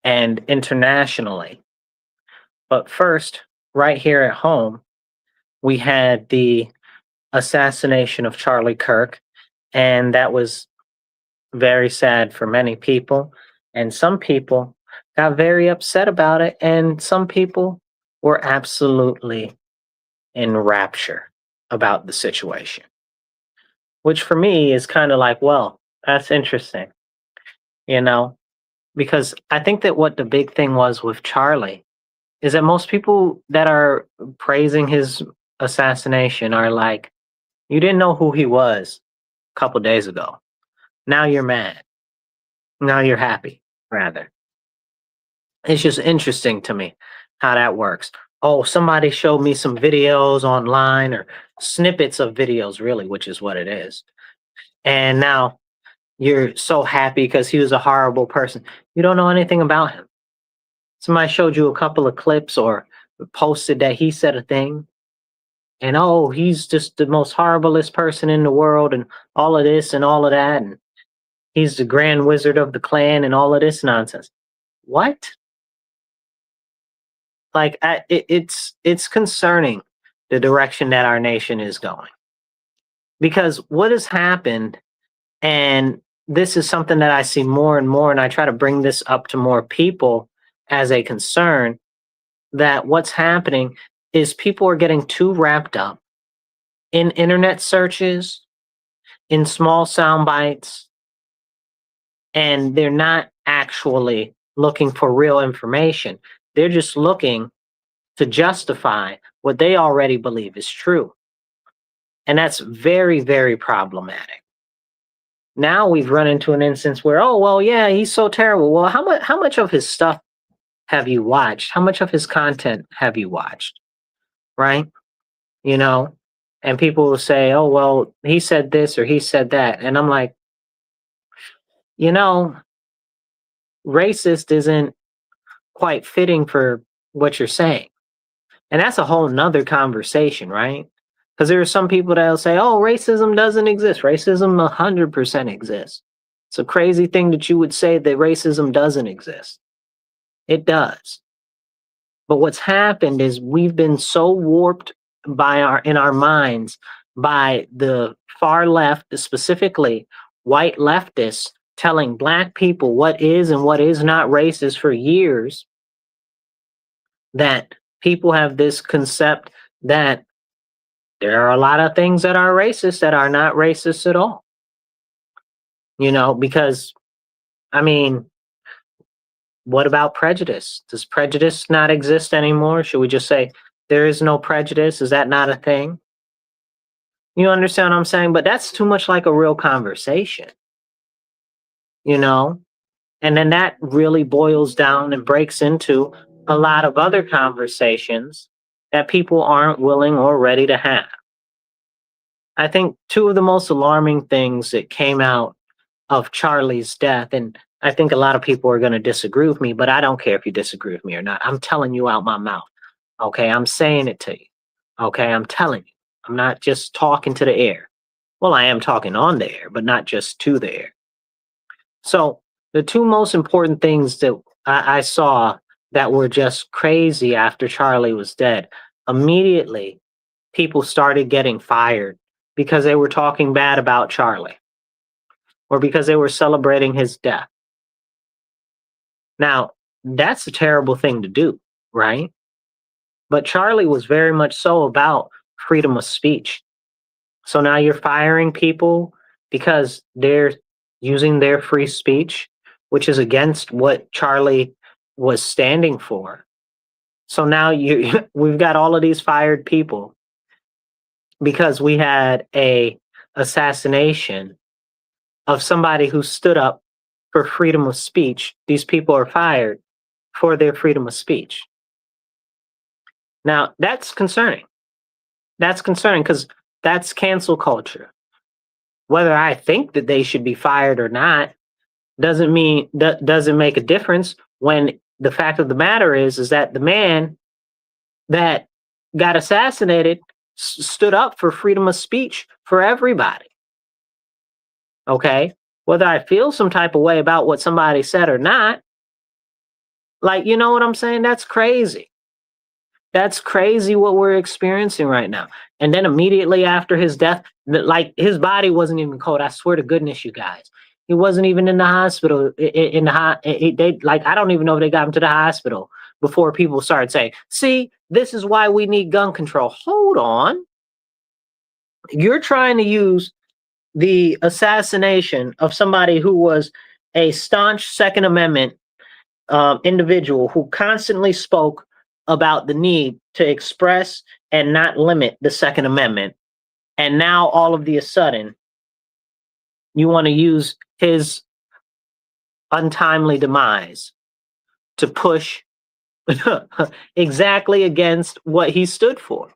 and internationally. But first, right here at home, we had the assassination of Charlie Kirk, and that was very sad for many people. And some people got very upset about it, and some people were absolutely in rapture about the situation, which for me is kind of like, well, that's interesting, you know, because I think that what the big thing was with Charlie is that most people that are praising his assassination are like, you didn't know who he was a couple days ago. Now you're mad. Now you're happy, rather. It's just interesting to me how that works. Oh, somebody showed me some videos online or snippets of videos, really, which is what it is. And now you're so happy because he was a horrible person. You don't know anything about him. Somebody showed you a couple of clips or posted that he said a thing, and oh, he's just the most horriblest person in the world, and all of this and all of that, and he's the grand wizard of the clan, and all of this nonsense. What? Like, it's concerning the direction that our nation is going, because what has happened, and this is something that I see more and more, and I try to bring this up to more people as a concern, that what's happening is people are getting too wrapped up in internet searches, in small sound bites, and they're not actually looking for real information. They're just looking to justify what they already believe is true. And that's very, very problematic. Now we've run into an instance where, oh, well, yeah, he's so terrible. Well, how much of his stuff have you watched? How much of his content have you watched? Right? You know, and people will say, oh, well, he said this or he said that. And I'm like, you know, racist isn't quite fitting for what you're saying. And that's a whole nother conversation, right? Because there are some people that'll say, oh, racism doesn't exist. Racism 100% exists. It's a crazy thing that you would say that racism doesn't exist. It does. But what's happened is we've been so warped in our minds by the far left, specifically white leftists, telling black people what is and what is not racist for years, that people have this concept that there are a lot of things that are racist that are not racist at all. You know, because, I mean, what about prejudice? Does prejudice not exist anymore? Should we just say there is no prejudice? Is that not a thing? You understand what I'm saying? But that's too much like a real conversation, you know? And then that really boils down and breaks into a lot of other conversations that people aren't willing or ready to have. I think two of the most alarming things that came out of Charlie's death, and I think a lot of people are going to disagree with me, but I don't care if you disagree with me or not. I'm telling you out my mouth. Okay, I'm saying it to you. Okay, I'm telling you. I'm not just talking to the air. Well, I am talking on the air, but not just to the air. So the two most important things that I saw that were just crazy after Charlie was dead, immediately people started getting fired because they were talking bad about Charlie or because they were celebrating his death. Now, that's a terrible thing to do, right? But Charlie was very much so about freedom of speech. So now you're firing people because they're using their free speech, which is against what Charlie was standing for. So now we've got all of these fired people because we had a assassination of somebody who stood up for freedom of speech. These people are fired for their freedom of speech. Now, that's concerning. That's concerning because that's cancel culture. Whether I think that they should be fired or not doesn't make a difference, when the fact of the matter is that the man that got assassinated stood up for freedom of speech for everybody. Okay? Whether I feel some type of way about what somebody said or not, Like, you know what I'm saying? That's crazy. That's crazy what we're experiencing right now. And then immediately after his death, like his body wasn't even cold. I swear to goodness, you guys, he wasn't even in the hospital. In the they like I don't even know if they got him to the hospital before people started saying, "See, this is why we need gun control." Hold on, you're trying to use the assassination of somebody who was a staunch Second Amendment individual who constantly spoke about the need to express and not limit the Second Amendment. And now, all of a sudden, you want to use his untimely demise to push exactly against what he stood for.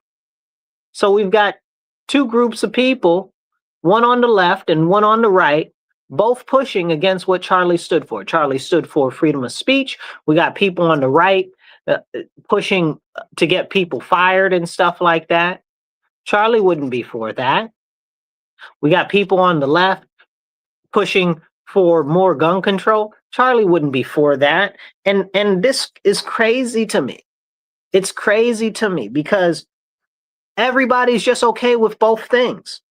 So we've got two groups of people, one on the left and one on the right, both pushing against what Charlie stood for. Charlie stood for freedom of speech. We got people on the right pushing to get people fired and stuff like that. Charlie wouldn't be for that. We got people on the left pushing for more gun control. Charlie wouldn't be for that. And this is crazy to me. It's crazy to me because everybody's just okay with both things.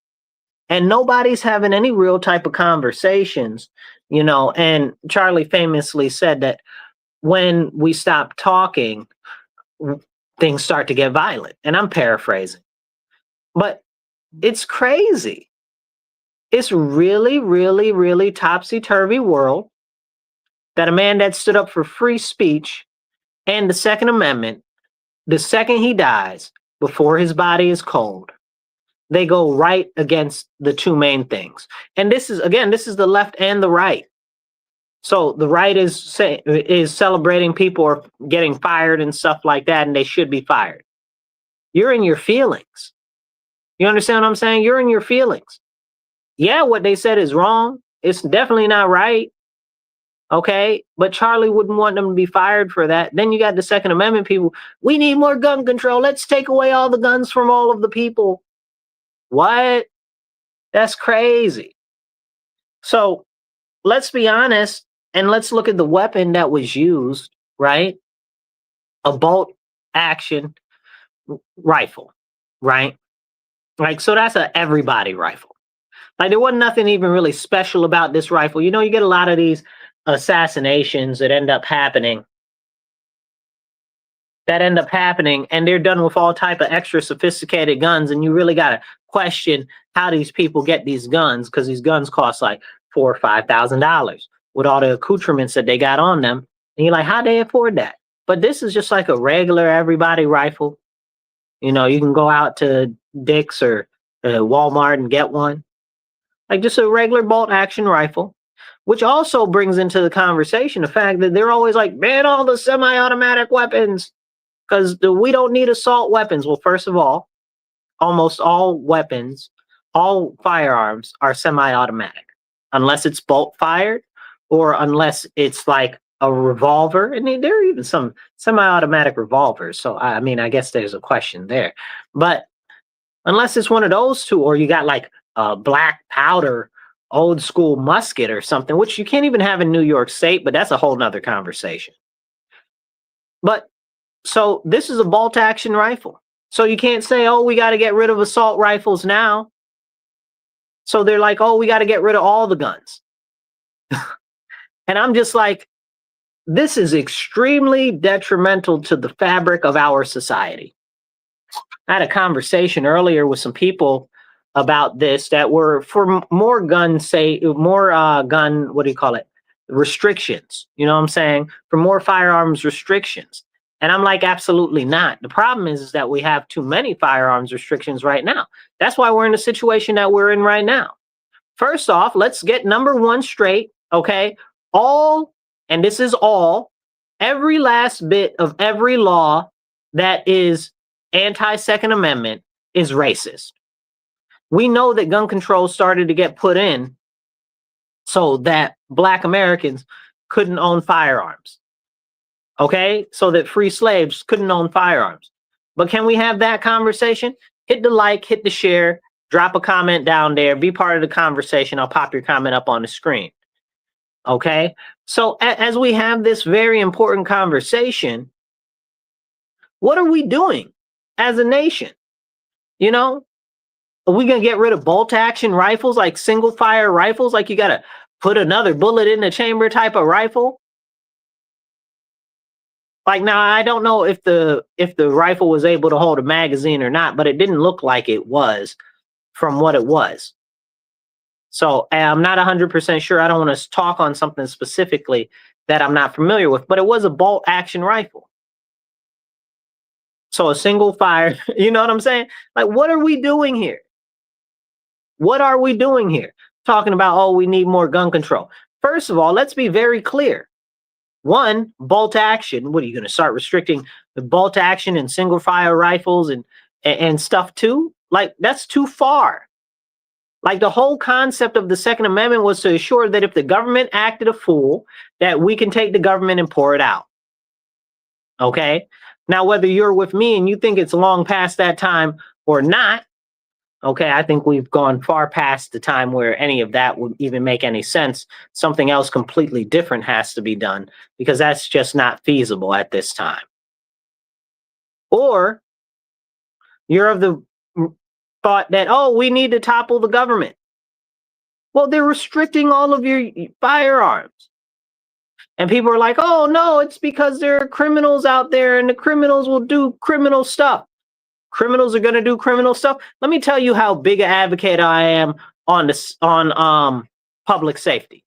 And nobody's having any real type of conversations, you know. And Charlie famously said that when we stop talking, things start to get violent. And I'm paraphrasing. But it's crazy. It's really, really, really topsy-turvy world that a man that stood up for free speech and the Second Amendment, the second he dies, before his body is cold, they go right against the two main things. And this is, again, this is the left and the right. So the right is celebrating people are getting fired and stuff like that, and they should be fired. You're in your feelings. You understand what I'm saying? You're in your feelings. Yeah, what they said is wrong. It's definitely not right. Okay, but Charlie wouldn't want them to be fired for that. Then you got the Second Amendment people. We need more gun control. Let's take away all the guns from all of the people. What? That's crazy. So let's be honest and let's look at the weapon that was used, right? A bolt action rifle, right? Like, so that's a everybody rifle. Like, there wasn't nothing even really special about this rifle. You know, you get a lot of these assassinations that end up happening and they're done with all type of extra sophisticated guns, and you really got to question how these people get these guns, because these guns cost like $4,000 or $5,000 with all the accoutrements that they got on them, and you're like, how they afford that? But this is just like a regular everybody rifle. You know, you can go out to Dick's or Walmart and get one, like just a regular bolt action rifle. Which also brings into the conversation the fact that they're always like, ban all the semi-automatic weapons because we don't need assault weapons. Well, first of all, almost all weapons, all firearms are semi-automatic, unless it's bolt fired or unless it's like a revolver. And there are even some semi-automatic revolvers. So, I mean, I guess there's a question there. But unless it's one of those two, or you got like a black powder old school musket or something, which you can't even have in New York State, but that's a whole nother conversation. But so this is a bolt action rifle. So you can't say, oh, we got to get rid of assault rifles now. So they're like, oh, we got to get rid of all the guns. And I'm just like, this is extremely detrimental to the fabric of our society. I had a conversation earlier with some people about this that were for more gun, what do you call it? Restrictions. You know what I'm saying? For more firearms restrictions. And I'm like, absolutely not. The problem is that we have too many firearms restrictions right now. That's why we're in the situation that we're in right now. First off, let's get number one straight, okay? And this is every last bit of every law that is anti-Second Amendment is racist. We know that gun control started to get put in so that Black Americans couldn't own firearms. Okay? So that free slaves couldn't own firearms. But can we have that conversation? Hit the like, hit the share, drop a comment down there, be part of the conversation. I'll pop your comment up on the screen. Okay. So as we have this very important conversation, what are we doing as a nation? You know, are we going to get rid of bolt action rifles, like single fire rifles? Like you got to put another bullet in the chamber type of rifle? Like now, I don't know if the rifle was able to hold a magazine or not, but it didn't look like it was from what it was. So I'm not 100% sure. I don't want to talk on something specifically that I'm not familiar with, but it was a bolt action rifle. So a single fire, you know what I'm saying? Like, what are we doing here? What are we doing here? Talking about, oh, we need more gun control. First of all, let's be very clear. One, bolt action. What are you going to start restricting the bolt action and single fire rifles and stuff too? Like, that's too far. Like the whole concept of the Second Amendment was to assure that if the government acted a fool, that we can take the government and pour it out. Okay. Now, whether you're with me and you think it's long past that time or not, okay, I think we've gone far past the time where any of that would even make any sense. Something else completely different has to be done because that's just not feasible at this time. Or you're of the thought that, oh, we need to topple the government. Well, they're restricting all of your firearms. And people are like, oh, no, it's because there are criminals out there and the criminals will do criminal stuff. Criminals are going to do criminal stuff. Let me tell you how big an advocate I am on this on public safety.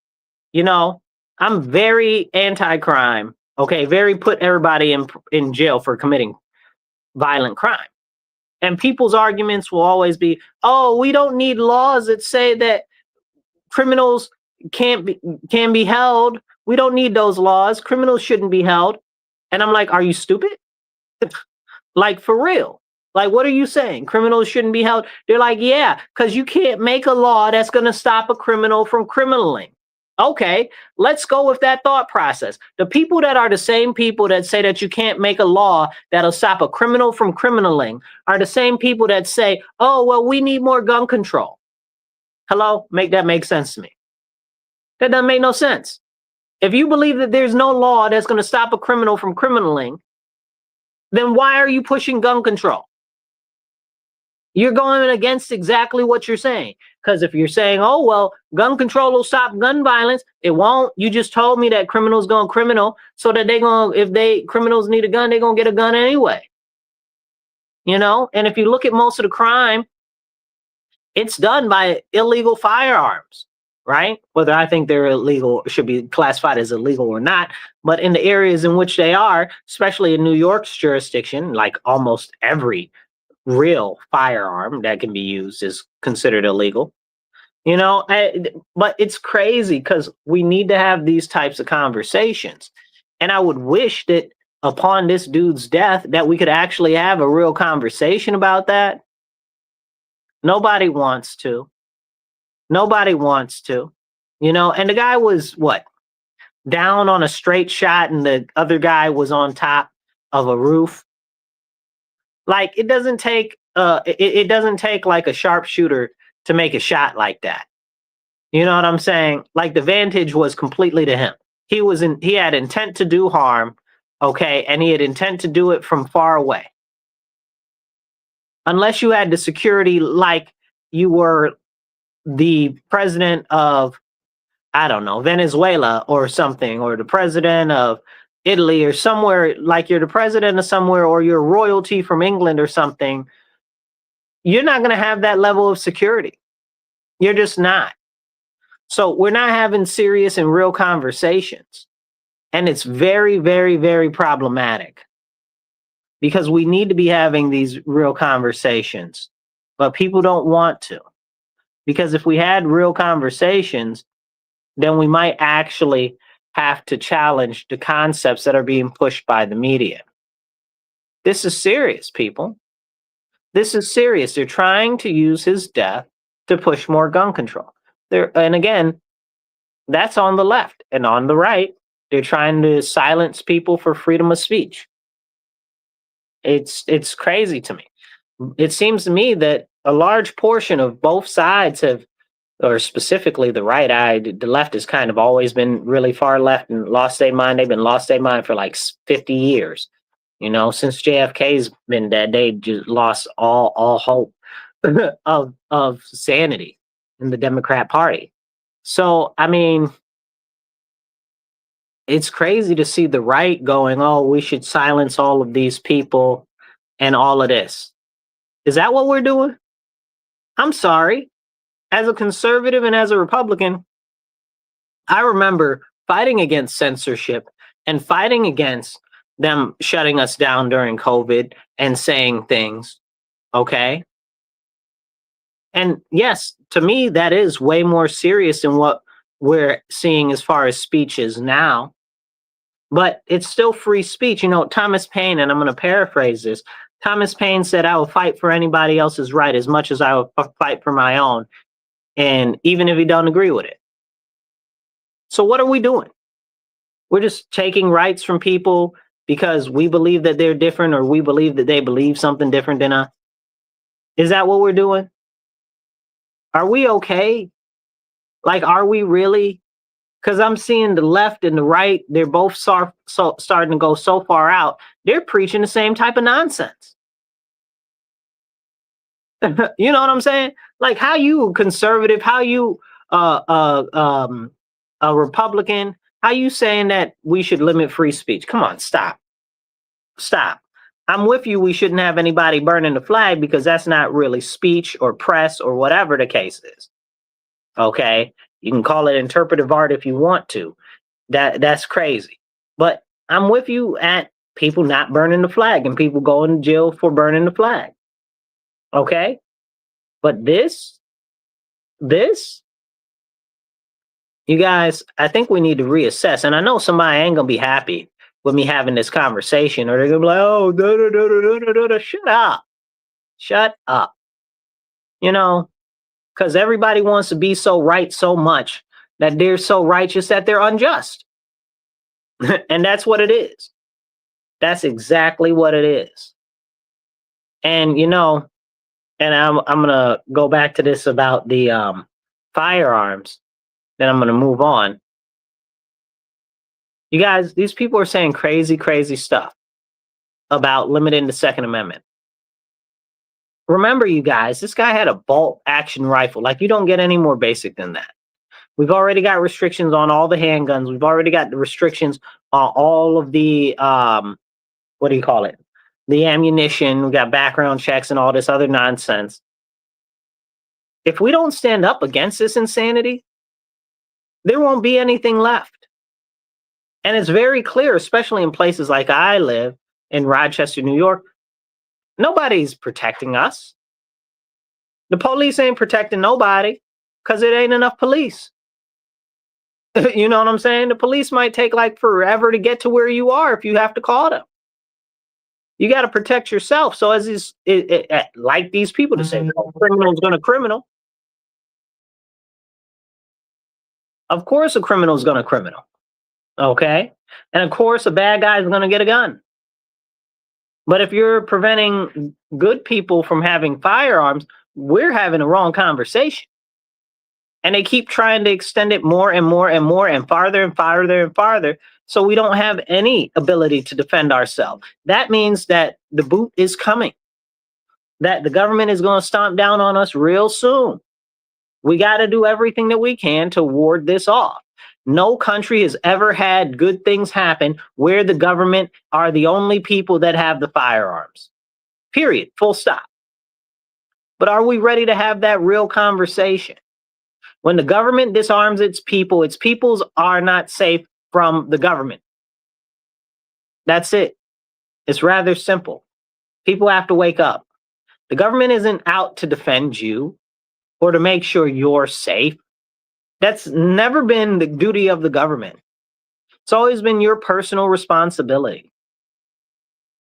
You know, I'm very anti-crime. Okay, very put everybody in jail for committing violent crime. And people's arguments will always be, oh, we don't need laws that say that criminals can be held. We don't need those laws. Criminals shouldn't be held. And I'm like, are you stupid? Like, for real? Like, what are you saying? Criminals shouldn't be held? They're like, yeah, because you can't make a law that's going to stop a criminal from criminaling. Okay, let's go with that thought process. The people that are the same people that say that you can't make a law that'll stop a criminal from criminaling are the same people that say, oh, well, we need more gun control. Hello? Make that make sense to me. That doesn't make no sense. If you believe that there's no law that's going to stop a criminal from criminaling, then why are you pushing gun control? You're going against exactly what you're saying. Because if you're saying, oh, well, gun control will stop gun violence, it won't. You just told me that criminals going criminal so that if criminals need a gun, they're going to get a gun anyway. You know, and if you look at most of the crime, it's done by illegal firearms, right? Whether I think they're illegal, should be classified as illegal or not. But in the areas in which they are, especially in New York's jurisdiction, like almost every real firearm that can be used is considered illegal. You know, but it's crazy because we need to have these types of conversations. And I would wish that upon this dude's death that we could actually have a real conversation about that. Nobody wants to. Nobody wants to. You know, and the guy was what? Down on a straight shot and the other guy was on top of a roof. Like it doesn't take it doesn't take like a sharpshooter to make a shot like that. You know what I'm saying? Like the vantage was completely to him. He had intent to do harm, okay, and he had intent to do it from far away. Unless you had the security like you were the president of, I don't know, Venezuela or something, or the president of Italy or somewhere, like you're the president of somewhere or you're royalty from England or something, you're not going to have that level of security. You're just not. So we're not having serious and real conversations. And it's very, very, very problematic because we need to be having these real conversations, but people don't want to. Because if we had real conversations, then we might actually have to challenge the concepts that are being pushed by the media. This is serious, people. This is serious. They're trying to use his death to push more gun control. And again, that's on the left. And on the right, they're trying to silence people for freedom of speech. It's crazy to me. It seems to me that a large portion of both sides have or specifically the right. The left has kind of always been really far left and lost their mind. They've been lost their mind for like 50 years. Since JFK's been dead, they just lost all hope of sanity in the Democrat Party. So, I mean, it's crazy to see the right going, oh, we should silence all of these people and all of this. Is that what we're doing? I'm sorry. As a conservative and as a Republican, I remember fighting against censorship and fighting against them shutting us down during COVID and saying things. Okay. And yes, to me, that is way more serious than what we're seeing as far as speeches now. But it's still free speech. Thomas Paine, and I'm going to paraphrase this. Thomas Paine said, I will fight for anybody else's right as much as I will fight for my own. And even if you don't agree with it. So what are we doing? We're just taking rights from people because we believe that they're different, or we believe that they believe something different than us. Is that what we're doing? Are we okay? Like, are we really? Because I'm seeing the left and the right, they're both starting to go so far out, they're preaching the same type of nonsense. You know what I'm saying? Like, how you conservative, how you a Republican, how you saying that we should limit free speech? Come on, stop. I'm with you. We shouldn't have anybody burning the flag because that's not really speech or press or whatever the case is. Okay, you can call it interpretive art if you want to. That's crazy. But I'm with you at people not burning the flag and people going to jail for burning the flag. Okay, but this, you guys, I think we need to reassess. And I know somebody ain't gonna be happy with me having this conversation, or they're gonna be like, "Oh, shut up." Because everybody wants to be so right so much that they're so righteous that they're unjust, and that's what it is. That's exactly what it is. And and I'm gonna go back to this about the firearms. Then I'm gonna move on. You guys, these people are saying crazy, crazy stuff about limiting the Second Amendment. Remember, you guys, this guy had a bolt action rifle. Like, you don't get any more basic than that. We've already got restrictions on all the handguns. We've already got the restrictions on all of the what do you call it? The ammunition. We got background checks and all this other nonsense. If we don't stand up against this insanity, there won't be anything left. And it's very clear, especially in places like I live in Rochester, New York, nobody's protecting us. The police ain't protecting nobody because it ain't enough police. You know what I'm saying? The police might take like forever to get to where you are if you have to call them. You got to protect yourself. So as these, like these people to say, oh, criminal's going to criminal. Of course a criminal's going to criminal. Okay? And of course a bad guy is going to get a gun. But if you're preventing good people from having firearms, we're having a wrong conversation. And they keep trying to extend it more and more and more and farther and farther and farther. So we don't have any ability to defend ourselves. That means that the boot is coming, that the government is going to stomp down on us real soon. We got to do everything that we can to ward this off. No country has ever had good things happen where the government are the only people that have the firearms. Period. Full stop. But are we ready to have that real conversation? When the government disarms its peoples are not safe from the government. That's it. It's rather simple. People have to wake up. The government isn't out to defend you or to make sure you're safe. That's never been the duty of the government. It's always been your personal responsibility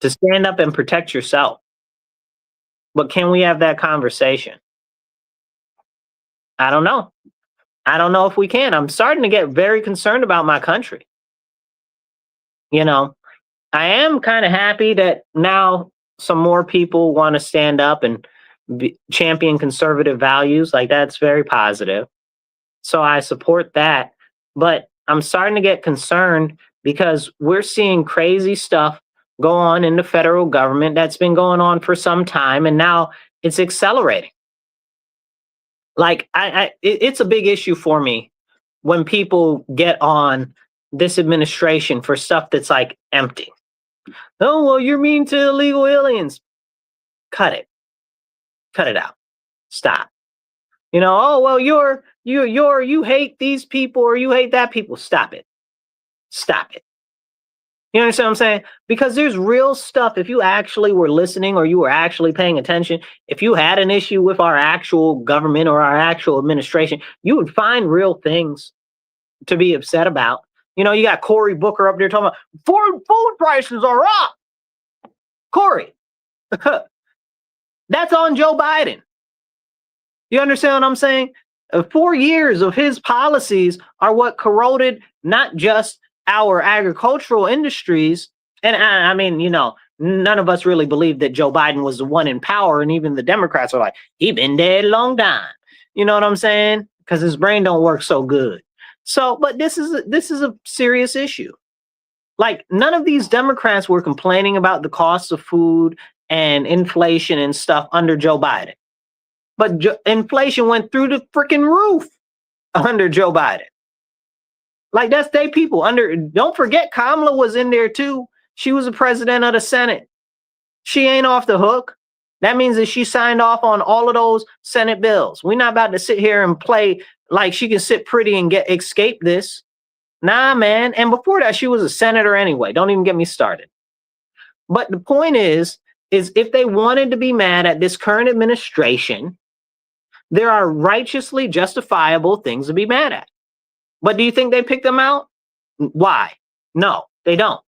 to stand up and protect yourself. But can we have that conversation? I don't know. I don't know if we can. I'm starting to get very concerned about my country. I am kind of happy that now some more people want to stand up and champion conservative values. Like, that's very positive. So I support that. But I'm starting to get concerned because we're seeing crazy stuff go on in the federal government that's been going on for some time, and now it's accelerating. Like it's a big issue for me when people get on this administration for stuff that's like empty. Oh, well, you're mean to illegal aliens. Cut it. Cut it out. Stop. Oh, well, you hate these people or you hate that people. Stop it. Stop it. You understand what I'm saying? Because there's real stuff. If you actually were listening or you were actually paying attention, if you had an issue with our actual government or our actual administration, you would find real things to be upset about. You got Cory Booker up there talking about food prices are up. Cory, that's on Joe Biden. You understand what I'm saying? 4 years of his policies are what corroded not just our agricultural industries. And I mean, none of us really believed that Joe Biden was the one in power. And even the Democrats are like, he been dead a long time. You know what I'm saying? Because his brain don't work so good. So, but this is a serious issue. Like, none of these Democrats were complaining about the cost of food and inflation and stuff under Joe Biden. But inflation went through the freaking roof under Joe Biden. Like, that's they people don't forget Kamala was in there too. She was the president of the Senate. She ain't off the hook. That means that she signed off on all of those Senate bills. We're not about to sit here and play like she can sit pretty and escape this. Nah, man. And before that, she was a senator anyway. Don't even get me started. But the point is if they wanted to be mad at this current administration, there are righteously justifiable things to be mad at. But do you think they picked them out? Why? No, they don't.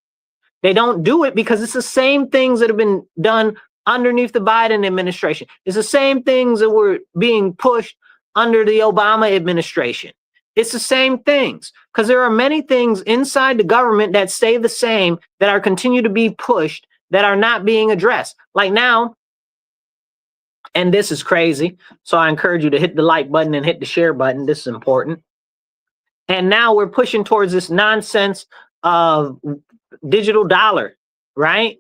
They don't do it because it's the same things that have been done underneath the Biden administration. It's the same things that were being pushed under the Obama administration. It's the same things because there are many things inside the government that stay the same that are continue to be pushed that are not being addressed. Like now, and this is crazy, so I encourage you to hit the like button and hit the share button. This is important. And now we're pushing towards this nonsense of digital dollar, right?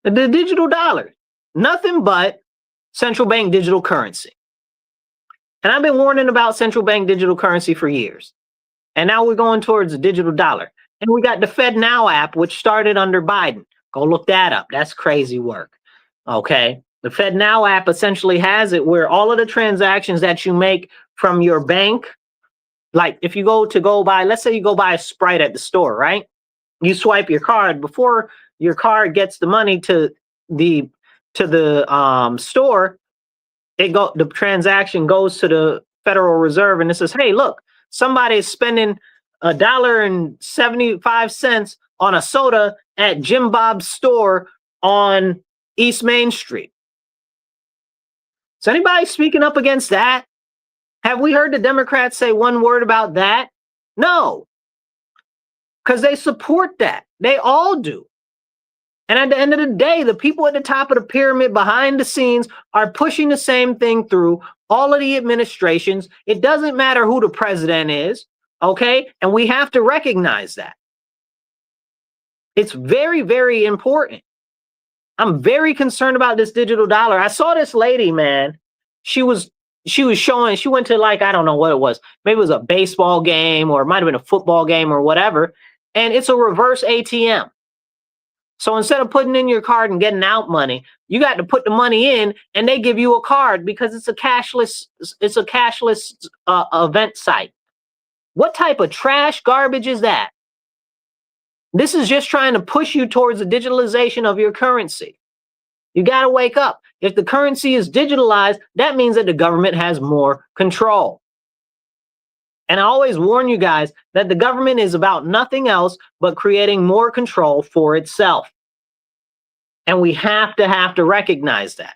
The digital dollar, nothing but central bank digital currency. And I've been warning about central bank digital currency for years. And now we're going towards the digital dollar. And we got the Fed Now app, which started under Biden. Go look that up. That's crazy work. Okay. The Fed Now app essentially has it where all of the transactions that you make from your bank, like if you go buy, let's say you go buy a Sprite at the store, right? You swipe your card before your card gets the money to the store. The transaction goes to the Federal Reserve and it says, hey, look, somebody is spending $1.75 on a soda at Jim Bob's store on East Main Street. Is anybody speaking up against that? Have we heard the Democrats say one word about that? No, because they support that. They all do. And at the end of the day, the people at the top of the pyramid behind the scenes are pushing the same thing through all of the administrations. It doesn't matter who the president is, okay? And we have to recognize that. It's very, very important. I'm very concerned about this digital dollar. I saw this lady, man. She was showing, she went to like, I don't know what it was. Maybe it was a baseball game or it might have been a football game or whatever. And it's a reverse ATM. So instead of putting in your card and getting out money, you got to put the money in and they give you a card because it's a cashless event site. What type of trash garbage is that? This is just trying to push you towards the digitalization of your currency. You got to wake up. If the currency is digitalized, that means that the government has more control. And I always warn you guys that the government is about nothing else but creating more control for itself. And we have to recognize that.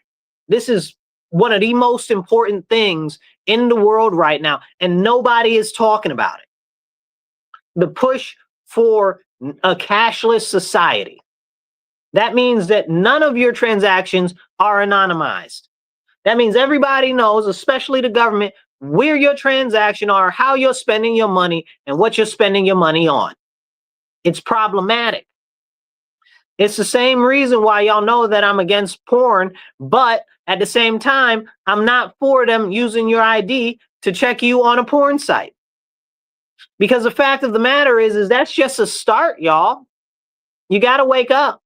This is one of the most important things in the world right now, and nobody is talking about it. The push for a cashless society. That means that none of your transactions are anonymized. That means everybody knows, especially the government, where your transaction are, how you're spending your money, and what you're spending your money on. It's problematic. It's the same reason why y'all know that I'm against porn, but at the same time, I'm not for them using your ID to check you on a porn site. Because the fact of the matter is that's just a start, y'all. You got to wake up.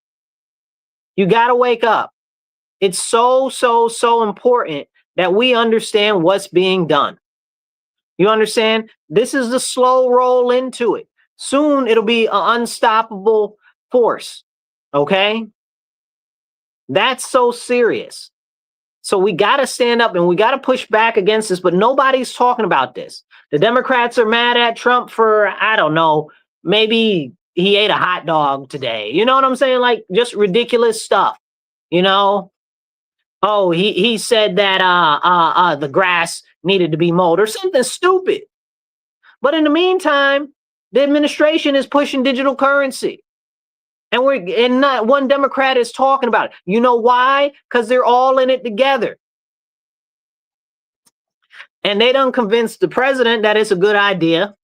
You got to wake up. It's so important that we understand what's being done. You understand? This is the slow roll into it. Soon it'll be an unstoppable force. Okay? That's so serious. So we got to stand up and we got to push back against this, but nobody's talking about this. The Democrats are mad at Trump for, I don't know, maybe he ate a hot dog today. You know what I'm saying? Like just ridiculous stuff, you know? Oh, he said that the grass needed to be mowed or something stupid. But in the meantime, the administration is pushing digital currency. And not one Democrat is talking about it. You know why? Because they're all in it together. And they done convinced the president that it's a good idea.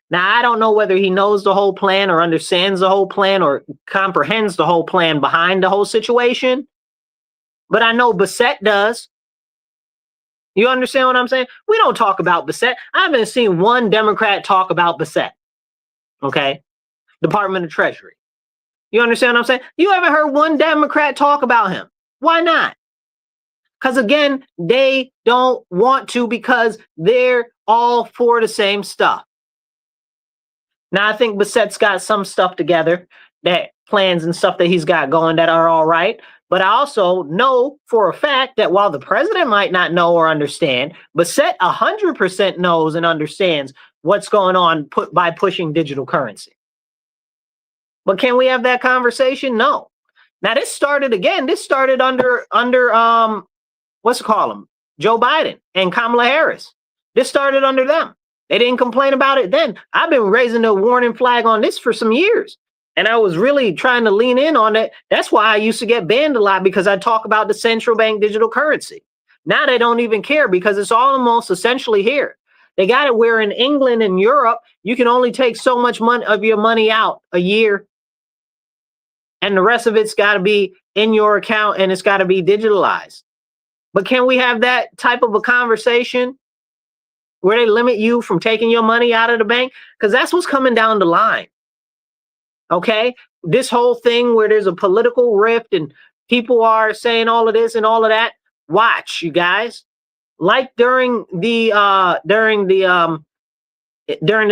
Now, I don't know whether he knows the whole plan or understands the whole plan or comprehends the whole plan behind the whole situation. But I know Bassett does. You understand what I'm saying? We don't talk about Bassett. I haven't seen one Democrat talk about Bassett. Okay? Department of Treasury. You understand what I'm saying? You haven't heard one Democrat talk about him. Why not? Because again, they don't want to because they're all for the same stuff. Now, I think Bassett's got some stuff together, that plans and stuff that he's got going that are all right. But I also know for a fact that while the president might not know or understand, Bassett 100% knows and understands what's going on by pushing digital currency. But can we have that conversation? No. Now this started under what's it called them? Joe Biden and Kamala Harris. This started under them. They didn't complain about it then. I've been raising a warning flag on this for some years. And I was really trying to lean in on it. That's why I used to get banned a lot, because I talk about the central bank digital currency. Now they don't even care because it's almost essentially here. They got it where in England and Europe, you can only take so much money of your money out a year. And the rest of it's got to be in your account and it's got to be digitalized. But can we have that type of a conversation where they limit you from taking your money out of the bank? Because that's what's coming down the line. Okay? This whole thing where there's a political rift and people are saying all of this and all of that. Watch, you guys. Like during the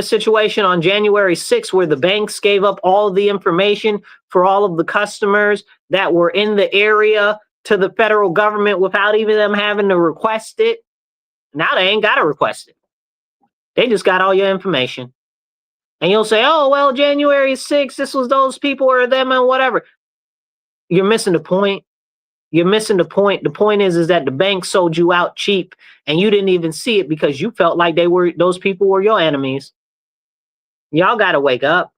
situation on January 6th, where the banks gave up all the information for all of the customers that were in the area to the federal government without even them having to request it. Now they ain't got to request it. They just got all your information. And you'll say, oh, well, January 6th, this was those people or them and whatever. You're missing the point. You're missing the point. The point is that the bank sold you out cheap and you didn't even see it because you felt like those people were your enemies. Y'all got to wake up.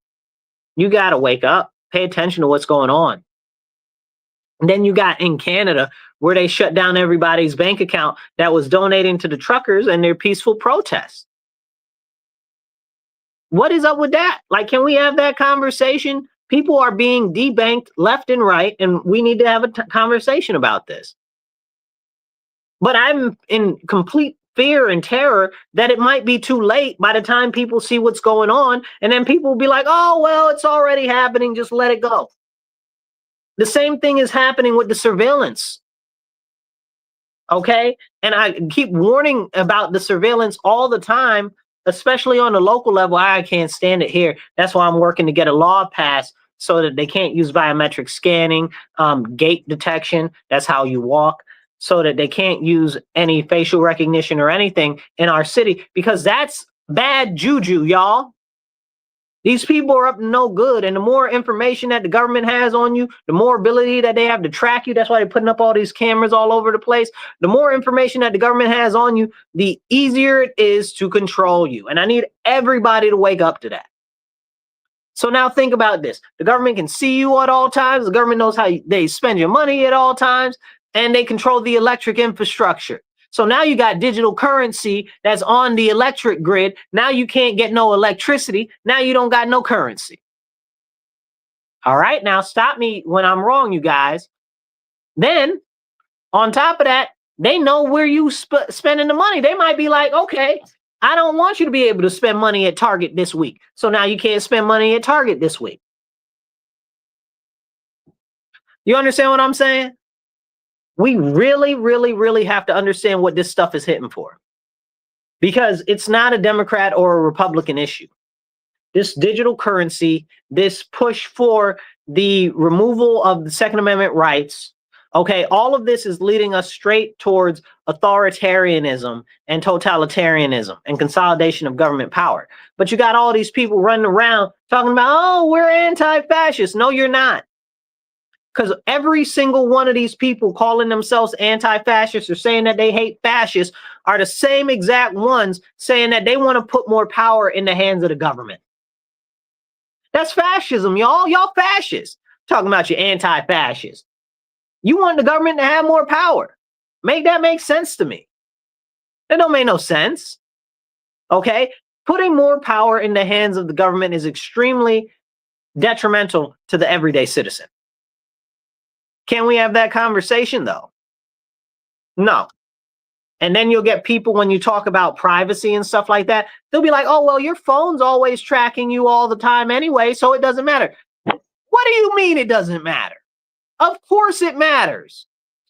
You got to wake up. Pay attention to what's going on. And then you got in Canada where they shut down everybody's bank account that was donating to the truckers and their peaceful protests. What is up with that? Like, can we have that conversation? People are being debanked left and right, and we need to have a conversation about this. But I'm in complete fear and terror that it might be too late by the time people see what's going on, and then people will be like, oh, well, it's already happening, just let it go. The same thing is happening with the surveillance. Okay? And I keep warning about the surveillance all the time, especially on the local level. I can't stand it here. That's why I'm working to get a law passed so that they can't use biometric scanning, gait detection. That's how you walk. So that they can't use any facial recognition or anything in our city, because that's bad juju, y'all. These people are up to no good. And the more information that the government has on you, the more ability that they have to track you. That's why they're putting up all these cameras all over the place. The more information that the government has on you, the easier it is to control you. And I need everybody to wake up to that. So now think about this. The government can see you at all times. The government knows how they spend your money at all times. And they control the electric infrastructure. So now you got digital currency that's on the electric grid. Now you can't get no electricity. Now you don't got no currency. All right, now stop me when I'm wrong, you guys. Then on top of that, they know where you spending the money. They might be like, okay, I don't want you to be able to spend money at Target this week. So now you can't spend money at Target this week. You understand what I'm saying? We really, really, really have to understand what this stuff is hitting for. Because it's not a Democrat or a Republican issue. This digital currency, this push for the removal of the Second Amendment rights, okay, all of this is leading us straight towards authoritarianism and totalitarianism and consolidation of government power. But you got all these people running around talking about, oh, we're anti-fascist. No, you're not. Because every single one of these people calling themselves anti-fascists or saying that they hate fascists are the same exact ones saying that they want to put more power in the hands of the government. That's fascism, y'all. Y'all fascists. Talking about your anti-fascists. You want the government to have more power. Make that make sense to me. That don't make no sense. Okay? Putting more power in the hands of the government is extremely detrimental to the everyday citizen. Can we have that conversation, though? No. And then you'll get people, when you talk about privacy and stuff like that, they'll be like, oh, well, your phone's always tracking you all the time anyway, so it doesn't matter. What do you mean it doesn't matter? Of course it matters.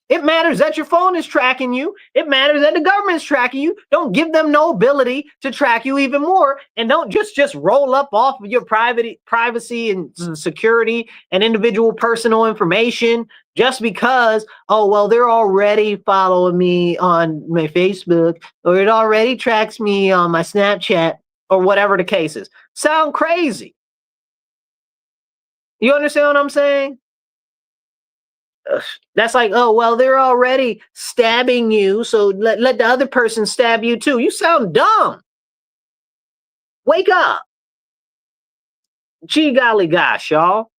It matters that your phone is tracking you. It matters that the government's tracking you. Don't give them no ability to track you even more. And don't just roll up off of your privacy and security and individual personal information just because, oh, well, they're already following me on my Facebook, or it already tracks me on my Snapchat, or whatever the case is. Sound crazy. You understand what I'm saying? That's like, oh, well, they're already stabbing you, so let the other person stab you too. You sound dumb. Wake up. Gee golly gosh, y'all.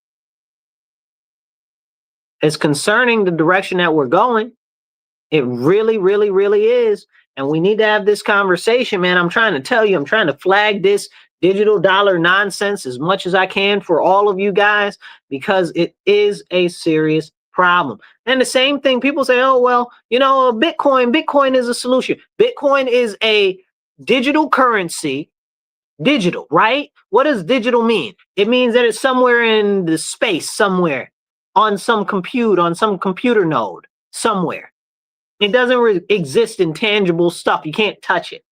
It's concerning the direction that we're going. It really, really, really is. And we need to have this conversation, man. I'm trying to tell you, I'm trying to flag this digital dollar nonsense as much as I can for all of you guys, because it is a serious problem. And the same thing, people say, oh, well, you know, Bitcoin is a solution. Bitcoin is a digital currency. Digital, right? What does digital mean? It means that it's somewhere in the space, somewhere on some computer node, somewhere. It doesn't exist in tangible stuff. You can't touch it.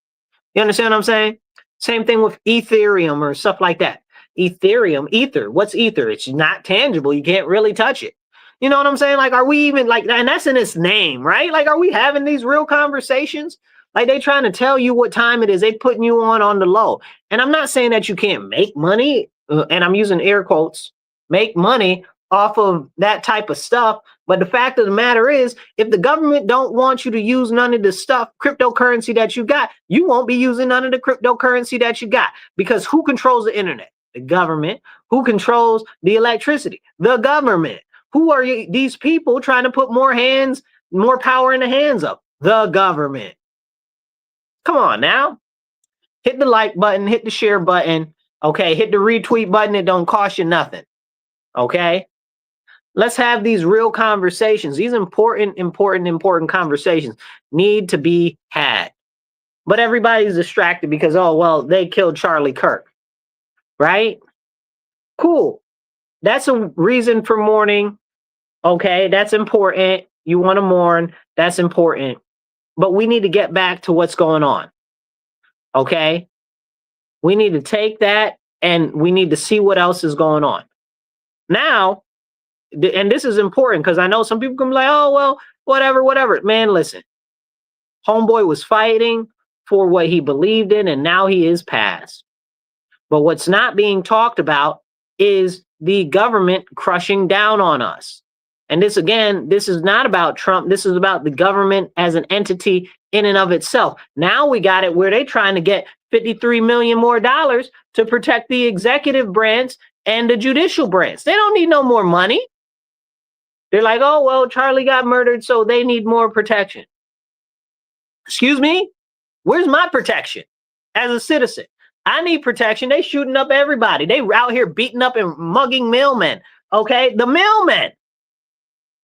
You understand what I'm saying? Same thing with Ethereum or stuff like that. Ether. What's Ether? It's not tangible. You can't really touch it. You know what I'm saying? Like, are we even like, and that's in its name, right? Like, are we having these real conversations? Like, they trying to tell you what time it is. They putting you on the low. And I'm not saying that you can't make money, and I'm using air quotes, make money off of that type of stuff. But the fact of the matter is, if the government don't want you to use none of the stuff, cryptocurrency that you got, you won't be using none of the cryptocurrency that you got. Because who controls the internet? The government. Who controls the electricity? The government. Who are these people trying to put more power in the hands of? The government. Come on now. Hit the like button, hit the share button. Okay, hit the retweet button. It don't cost you nothing. Okay? Let's have these real conversations. These important conversations need to be had. But everybody's distracted because, oh, well, they killed Charlie Kirk. Right? Cool. That's a reason for mourning. Okay, that's important. You want to mourn. That's important. But we need to get back to what's going on. Okay? We need to take that and we need to see what else is going on. Now, and this is important because I know some people can be like, oh, well, whatever. Man, listen. Homeboy was fighting for what he believed in, and now he is passed. But what's not being talked about is the government crushing down on us. And this, again, this is not about Trump. This is about the government as an entity in and of itself. Now we got it where they're trying to get $53 million more to protect the executive branch and the judicial branch. They don't need no more money. They're like, oh, well, Charlie got murdered, so they need more protection. Excuse me? Where's my protection as a citizen? I need protection. They shooting up everybody. They out here beating up and mugging mailmen. Okay, the mailmen.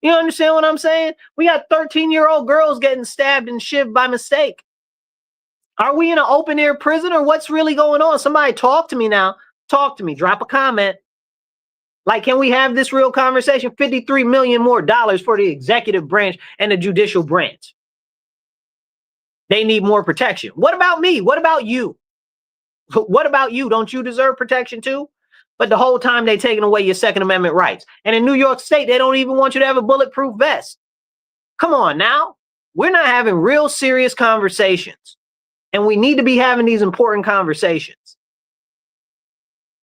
You understand what I'm saying? We got 13-year-old girls getting stabbed and shivved by mistake. Are we in an open air prison or what's really going on? Somebody talk to me now. Talk to me. Drop a comment. Like, can we have this real conversation? $53 million more for the executive branch and the judicial branch. They need more protection. What about me? What about you? What about you? Don't you deserve protection too? But the whole time they taking away your Second Amendment rights. And in New York State, they don't even want you to have a bulletproof vest. Come on now. We're not having real serious conversations. And we need to be having these important conversations.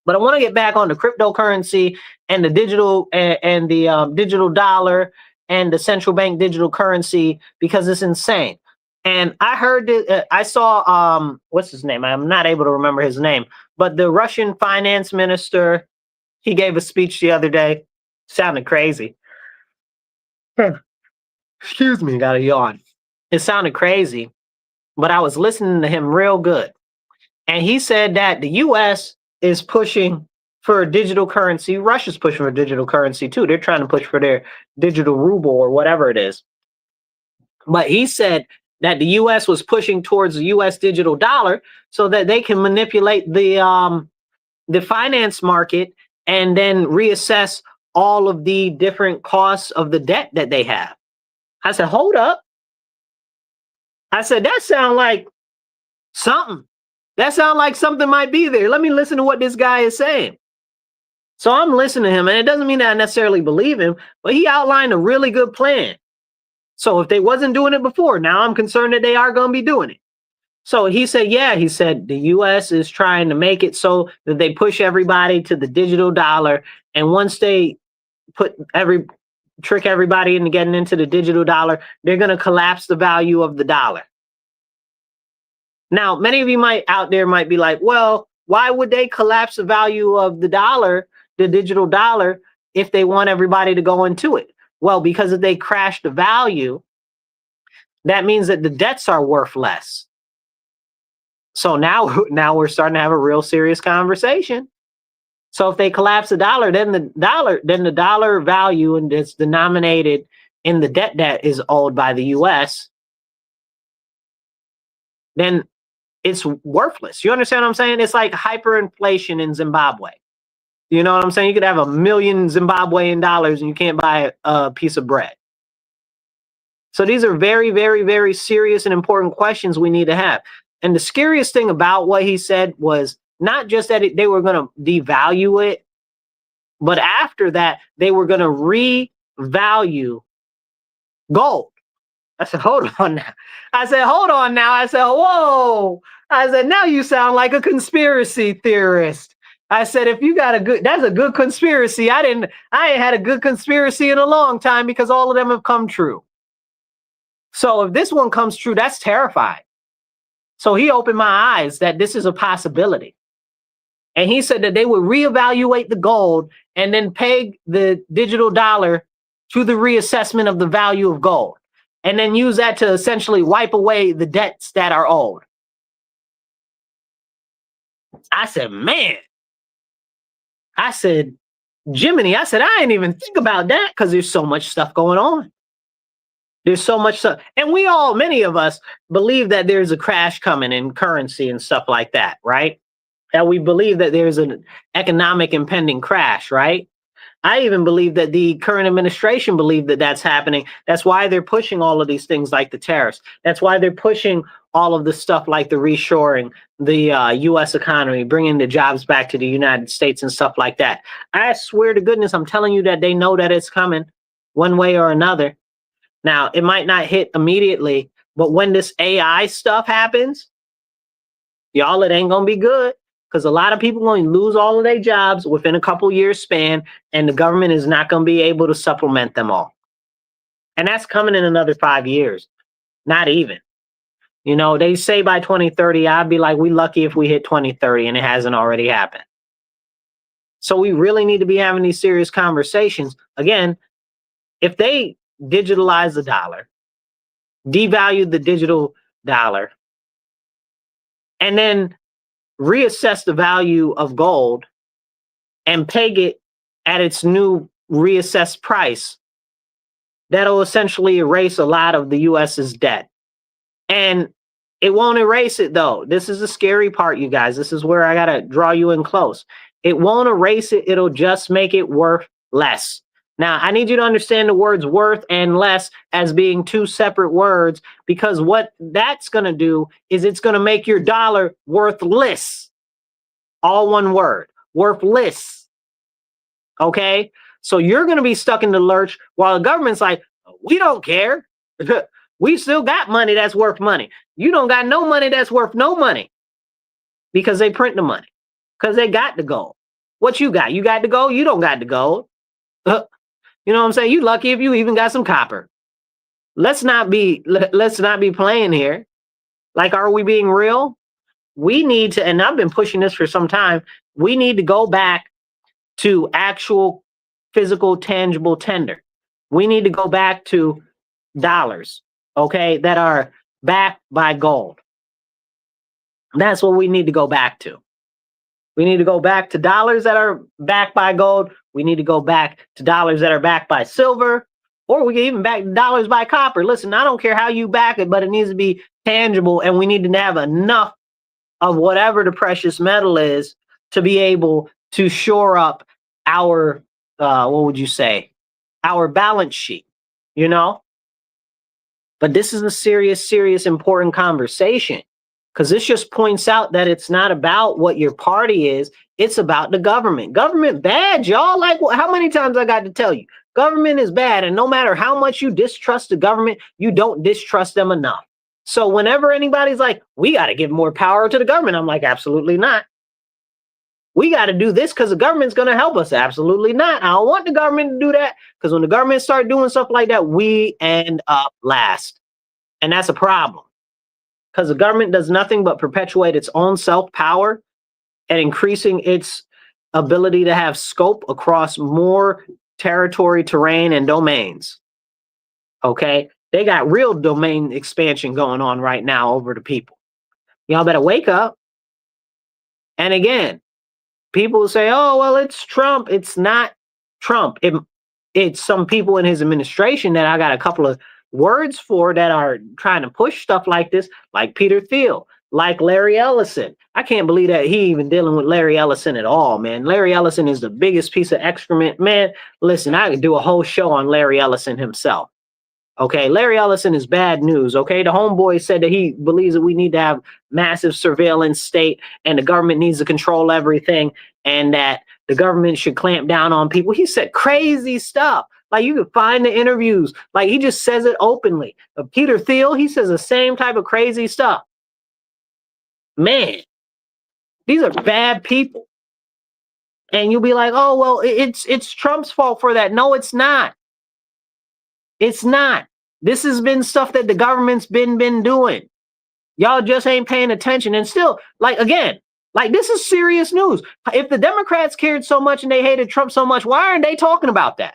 But I want to get back on the cryptocurrency and the digital and the digital dollar and the central bank digital currency, because it's insane. And I heard I saw what's his name? I'm not able to remember his name, but the Russian finance minister, he gave a speech the other day. Sounded crazy. Excuse me, got a yawn. It sounded crazy, but I was listening to him real good. And he said that the US is pushing for a digital currency. Russia's pushing for digital currency too. They're trying to push for their digital ruble or whatever it is. But he said that the US was pushing towards the US digital dollar so that they can manipulate the finance market and then reassess all of the different costs of the debt that they have. I said, hold up. I said, that sounds like something. That sounds like something might be there. Let me listen to what this guy is saying. So I'm listening to him, and it doesn't mean that I necessarily believe him, but he outlined a really good plan. So if they wasn't doing it before, now I'm concerned that they are going to be doing it. So he said, yeah, he said the US is trying to make it so that they push everybody to the digital dollar. And once they trick everybody into getting into the digital dollar, they're going to collapse the value of the dollar. Now, many of you out there might be like, well, why would they collapse the value of the dollar, the digital dollar, if they want everybody to go into it? Well, because if they crash the value, that means that the debts are worth less. So now we're starting to have a real serious conversation. So if they collapse the dollar, then the dollar value, and it's denominated in the debt that is owed by the US, then it's worthless. You understand what I'm saying? It's like hyperinflation in Zimbabwe. You know what I'm saying? You could have $1 million Zimbabwean dollars and you can't buy a piece of bread. So these are very, very, very serious and important questions we need to have. And the scariest thing about what he said was not just that they were going to devalue it, but after that, they were going to revalue gold. I said, hold on now. I said, whoa. I said, now you sound like a conspiracy theorist. I said, if you got that's a good conspiracy. I ain't had a good conspiracy in a long time because all of them have come true. So if this one comes true, that's terrifying. So he opened my eyes that this is a possibility. And he said that they would reevaluate the gold and then peg the digital dollar to the reassessment of the value of gold, and then use that to essentially wipe away the debts that are owed. I said, man. I said, Jiminy, I said, I didn't even think about that because there's so much stuff going on. There's so much stuff. And many of us believe that there's a crash coming in currency and stuff like that, right? That we believe that there's an economic impending crash, right? I even believe that the current administration believe that that's happening. That's why they're pushing all of these things like the tariffs. That's why they're pushing all of the stuff like the reshoring, the U.S. economy, bringing the jobs back to the United States and stuff like that. I swear to goodness, I'm telling you that they know that it's coming one way or another. Now, it might not hit immediately, but when this AI stuff happens, y'all, it ain't going to be good. Because a lot of people are going to lose all of their jobs within a couple years span, and the government is not going to be able to supplement them all. And that's coming in another 5 years. Not even. You know, they say by 2030, I'd be like, we lucky if we hit 2030, and it hasn't already happened. So we really need to be having these serious conversations. Again, if they digitalize the dollar, devalue the digital dollar and then reassess the value of gold and peg it at its new reassessed price, that'll essentially erase a lot of the US's debt. And it won't erase it though. This is the scary part, you guys. This is where I gotta draw you in close. It won't erase it. It'll just make it worth less. Now, I need you to understand the words worth and less as being two separate words, because what that's going to do is it's going to make your dollar worthless. All one word, worthless. Okay? So you're going to be stuck in the lurch while the government's like, we don't care. We still got money that's worth money. You don't got no money that's worth no money because they print the money, because they got the gold. What you got? You got the gold? You don't got the gold. You know what I'm saying? You lucky if you even got some copper. Let's not be playing here. Like, are we being real? We need to, and I've been pushing this for some time, we need to go back to actual physical, tangible tender. We need to go back to dollars, okay, that are backed by gold. That's what we need to go back to. We need to go back to dollars that are backed by gold. We need to go back to dollars that are backed by silver, or we can even back dollars by copper. Listen, I don't care how you back it, but it needs to be tangible, and we need to have enough of whatever the precious metal is to be able to shore up our, what would you say, our balance sheet, you know? But this is a serious, important conversation. Because this just points out that it's not about what your party is. It's about the government. Government bad, y'all. Like, how many times I got to tell you? Government is bad. And no matter how much you distrust the government, you don't distrust them enough. So whenever anybody's like, we got to give more power to the government, I'm like, absolutely not. We got to do this because the government's going to help us. Absolutely not. I don't want the government to do that, because when the government start doing stuff like that, we end up last. And that's a problem. Because the government does nothing but perpetuate its own self-power and increasing its ability to have scope across more territory, terrain, and domains. Okay? They got real domain expansion going on right now over the people. Y'all better wake up. And again, people say, oh, well, it's Trump. It's not Trump. It's some people in his administration that I got a couple of words for that are trying to push stuff like this, like Peter Thiel, like Larry Ellison. I can't believe that he even dealing with Larry Ellison at all, man. Larry Ellison is the biggest piece of excrement, man. Listen, I could do a whole show on Larry Ellison himself. Okay, Larry Ellison is bad news. Okay, the homeboy said that he believes that we need to have massive surveillance state and the government needs to control everything and that the government should clamp down on people. He said crazy stuff. Like, you can find the interviews. Like, he just says it openly. But Peter Thiel, he says the same type of crazy stuff. Man, these are bad people. And you'll be like, oh, well, it's Trump's fault for that. No, it's not. It's not. This has been stuff that the government's been doing. Y'all just ain't paying attention. And still, like, again, like, this is serious news. If the Democrats cared so much and they hated Trump so much, why aren't they talking about that?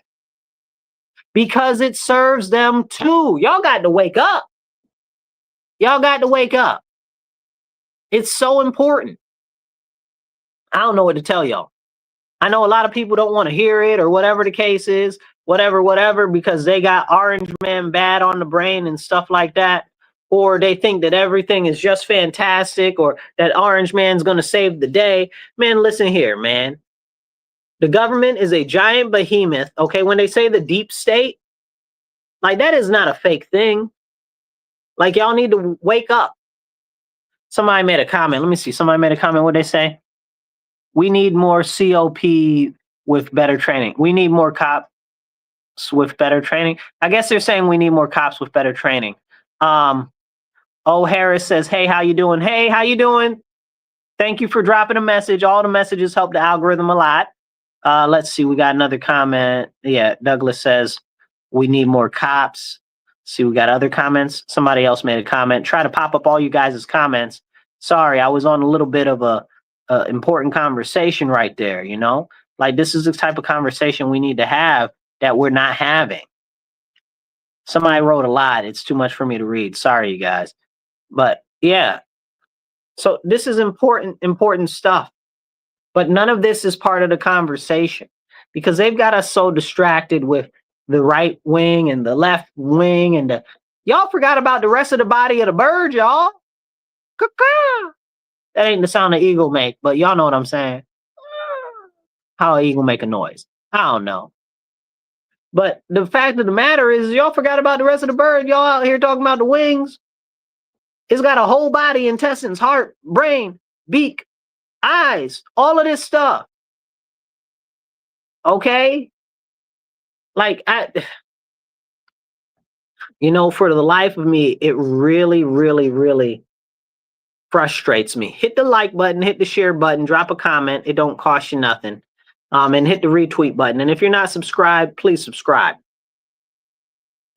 Because it serves them too. Y'all got to wake up. Y'all got to wake up. It's so important. I don't know what to tell y'all. I know a lot of people don't want to hear it or whatever the case is, whatever, because they got Orange Man bad on the brain and stuff like that. Or they think that everything is just fantastic or that Orange Man's going to save the day. Man, listen here, man. The government is a giant behemoth. Okay, when they say the deep state, like, that is not a fake thing. Like, y'all need to wake up. Somebody made a comment. Let me see. Somebody made a comment. What'd they say? We need more COP with better training. We need more cops with better training. I guess they're saying we need more cops with better training. O. Harris says, hey, how you doing? Hey, how you doing? Thank you for dropping a message. All the messages help the algorithm a lot. Let's see. We got another comment. Yeah, Douglas says we need more cops. See, we got other comments. Somebody else made a comment. Try to pop up all you guys' comments. Sorry, I was on a little bit of a important conversation right there, you know? Like, this is the type of conversation we need to have that we're not having. Somebody wrote a lot. It's too much for me to read. Sorry, you guys. But yeah, so this is important stuff. But none of this is part of the conversation because they've got us so distracted with the right wing and the left wing and y'all forgot about the rest of the body of the bird, y'all. Caw-caw. That ain't the sound an eagle make, but y'all know what I'm saying. How an eagle make a noise. I don't know. But the fact of the matter is y'all forgot about the rest of the bird. Y'all out here talking about the wings. It's got a whole body, intestines, heart, brain, beak, eyes, all of this stuff. Okay? Like, for the life of me, it really, really, really frustrates me. Hit the like button, hit the share button, drop a comment. It don't cost you nothing. And hit the retweet button. And if you're not subscribed, please subscribe.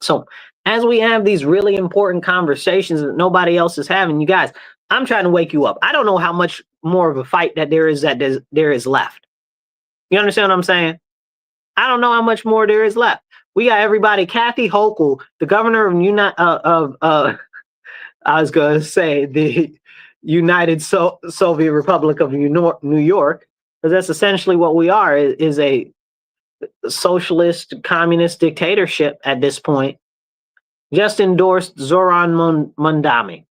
So as we have these really important conversations that nobody else is having, you guys, I'm trying to wake you up. I don't know how much more of a fight that there is left. You understand what I'm saying? I don't know how much more there is left. We got everybody. Kathy Hochul, the governor of I was going to say the United Soviet Republic of New York, because that's essentially what we are, is a socialist communist dictatorship at this point, just endorsed Zoran Mondami,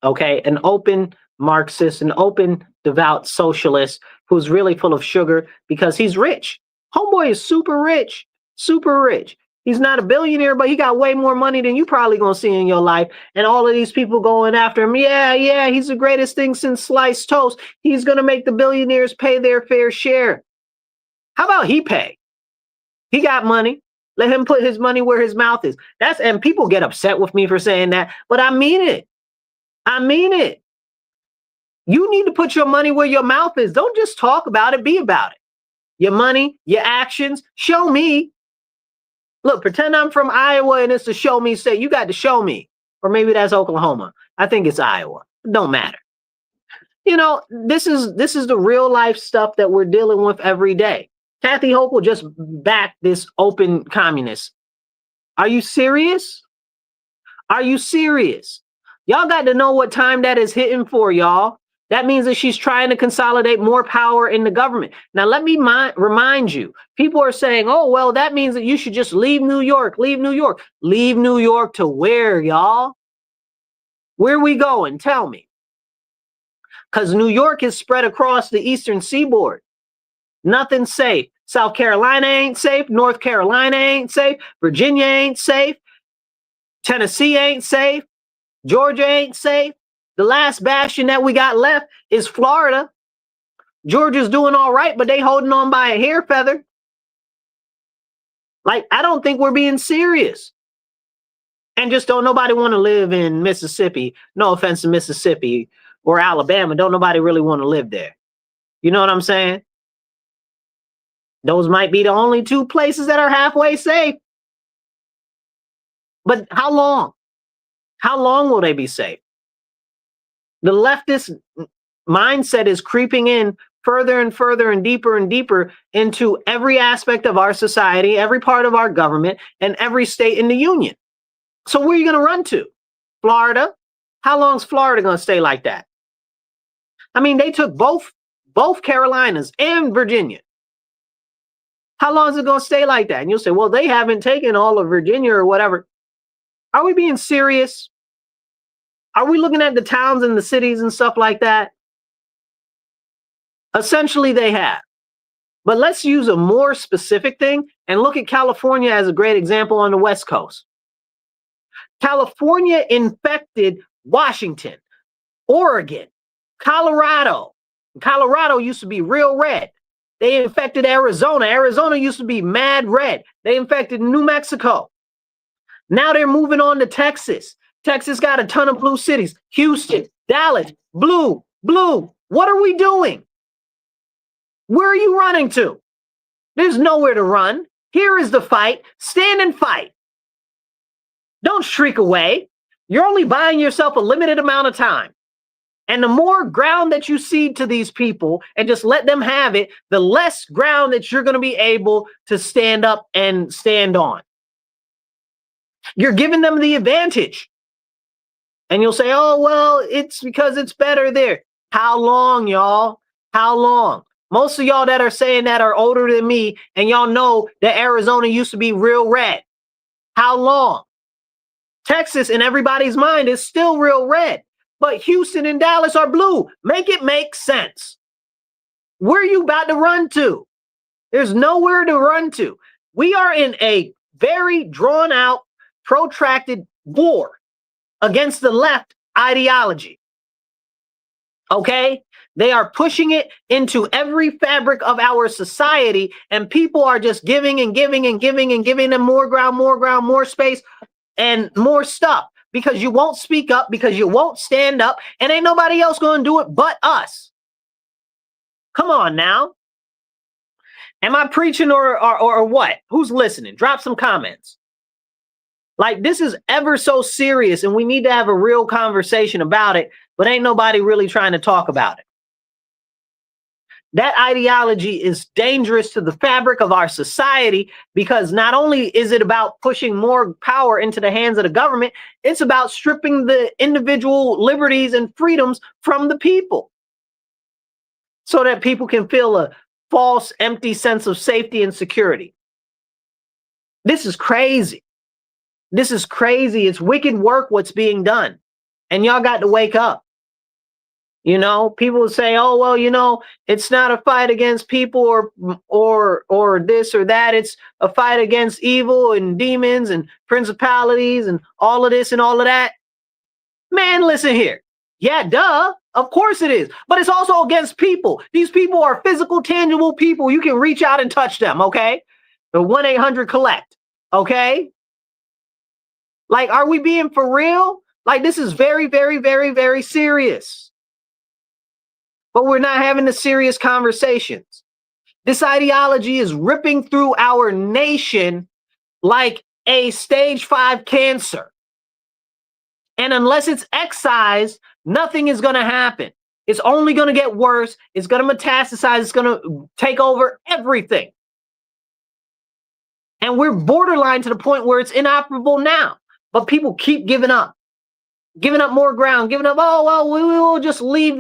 okay, an open Marxist, an open devout socialist who's really full of sugar because he's rich. Homeboy is super rich, super rich. He's not a billionaire, but he got way more money than you probably gonna see in your life. And all of these people going after him. Yeah, he's the greatest thing since sliced toast. He's gonna make the billionaires pay their fair share. How about he pay? He got money. Let him put his money where his mouth is. And people get upset with me for saying that, but I mean it. I mean it. You need to put your money where your mouth is. Don't just talk about it, be about it. Your money, your actions, show me. Look, pretend I'm from Iowa and it's a show me state. You got to show me. Or maybe that's Oklahoma. I think it's Iowa. It don't matter. This is the real life stuff that we're dealing with every day. Kathy Hochul just backed this open communist. Are you serious? Are you serious? Y'all got to know what time that is hitting for, y'all. That means that she's trying to consolidate more power in the government. Now, let me remind you, people are saying, oh, well, that means that you should just leave New York, leave New York. Leave New York to where, y'all? Where are we going? Tell me. Because New York is spread across the eastern seaboard. Nothing's safe. South Carolina ain't safe. North Carolina ain't safe. Virginia ain't safe. Tennessee ain't safe. Georgia ain't safe. The last bastion that we got left is Florida. Georgia's doing all right, but they holding on by a hair feather. Like, I don't think we're being serious. And just don't nobody want to live in Mississippi. No offense to Mississippi or Alabama. Don't nobody really want to live there. You know what I'm saying? Those might be the only two places that are halfway safe. But how long? How long will they be safe? The leftist mindset is creeping in further and further and deeper into every aspect of our society, every part of our government, and every state in the union. So where are you going to run to? Florida? How long is Florida going to stay like that? I mean, they took both Carolinas and Virginia. How long is it going to stay like that? And you'll say, well, they haven't taken all of Virginia or whatever. Are we being serious? Are we looking at the towns and the cities and stuff like that? Essentially, they have. But let's use a more specific thing and look at California as a great example on the West Coast. California infected Washington, Oregon, Colorado. Colorado used to be real red. They infected Arizona. Arizona used to be mad red. They infected New Mexico. Now they're moving on to Texas. Texas got a ton of blue cities. Houston, Dallas, blue. What are we doing? Where are you running to? There's nowhere to run. Here is the fight. Stand and fight. Don't shriek away. You're only buying yourself a limited amount of time. And the more ground that you cede to these people and just let them have it, the less ground that you're going to be able to stand up and stand on. You're giving them the advantage. And you'll say, oh, well, it's because it's better there. How long, y'all? How long? Most of y'all that are saying that are older than me, and y'all know that Arizona used to be real red. How long? Texas, in everybody's mind, is still real red. But Houston and Dallas are blue. Make it make sense. Where are you about to run to? There's nowhere to run to. We are in a very drawn out, protracted war against the left ideology. Okay? They are pushing it into every fabric of our society, and people are just giving and giving and giving and giving them more ground, more space, and more stuff because you won't speak up, because you won't stand up, and ain't nobody else going to do it but us. Come on now. Am I preaching or what? Who's listening? Drop some comments. Like, this is ever so serious, and we need to have a real conversation about it, but ain't nobody really trying to talk about it. That ideology is dangerous to the fabric of our society because not only is it about pushing more power into the hands of the government, it's about stripping the individual liberties and freedoms from the people so that people can feel a false, empty sense of safety and security. This is crazy. This is crazy. It's wicked work what's being done. And y'all got to wake up. You know, people say, oh, well, you know, it's not a fight against people or this or that. It's a fight against evil and demons and principalities and all of this and all of that. Man, listen here. Yeah, duh. Of course it is. But it's also against people. These people are physical, tangible people. You can reach out and touch them, okay? The 1-800-COLLECT, okay? Like, are we being for real? Like, this is very, very, very, very serious. But we're not having the serious conversations. This ideology is ripping through our nation like a stage 5 cancer. And unless it's excised, nothing is going to happen. It's only going to get worse. It's going to metastasize. It's going to take over everything. And we're borderline to the point where it's inoperable now. But people keep giving up more ground, giving up. Oh, well, we will just leave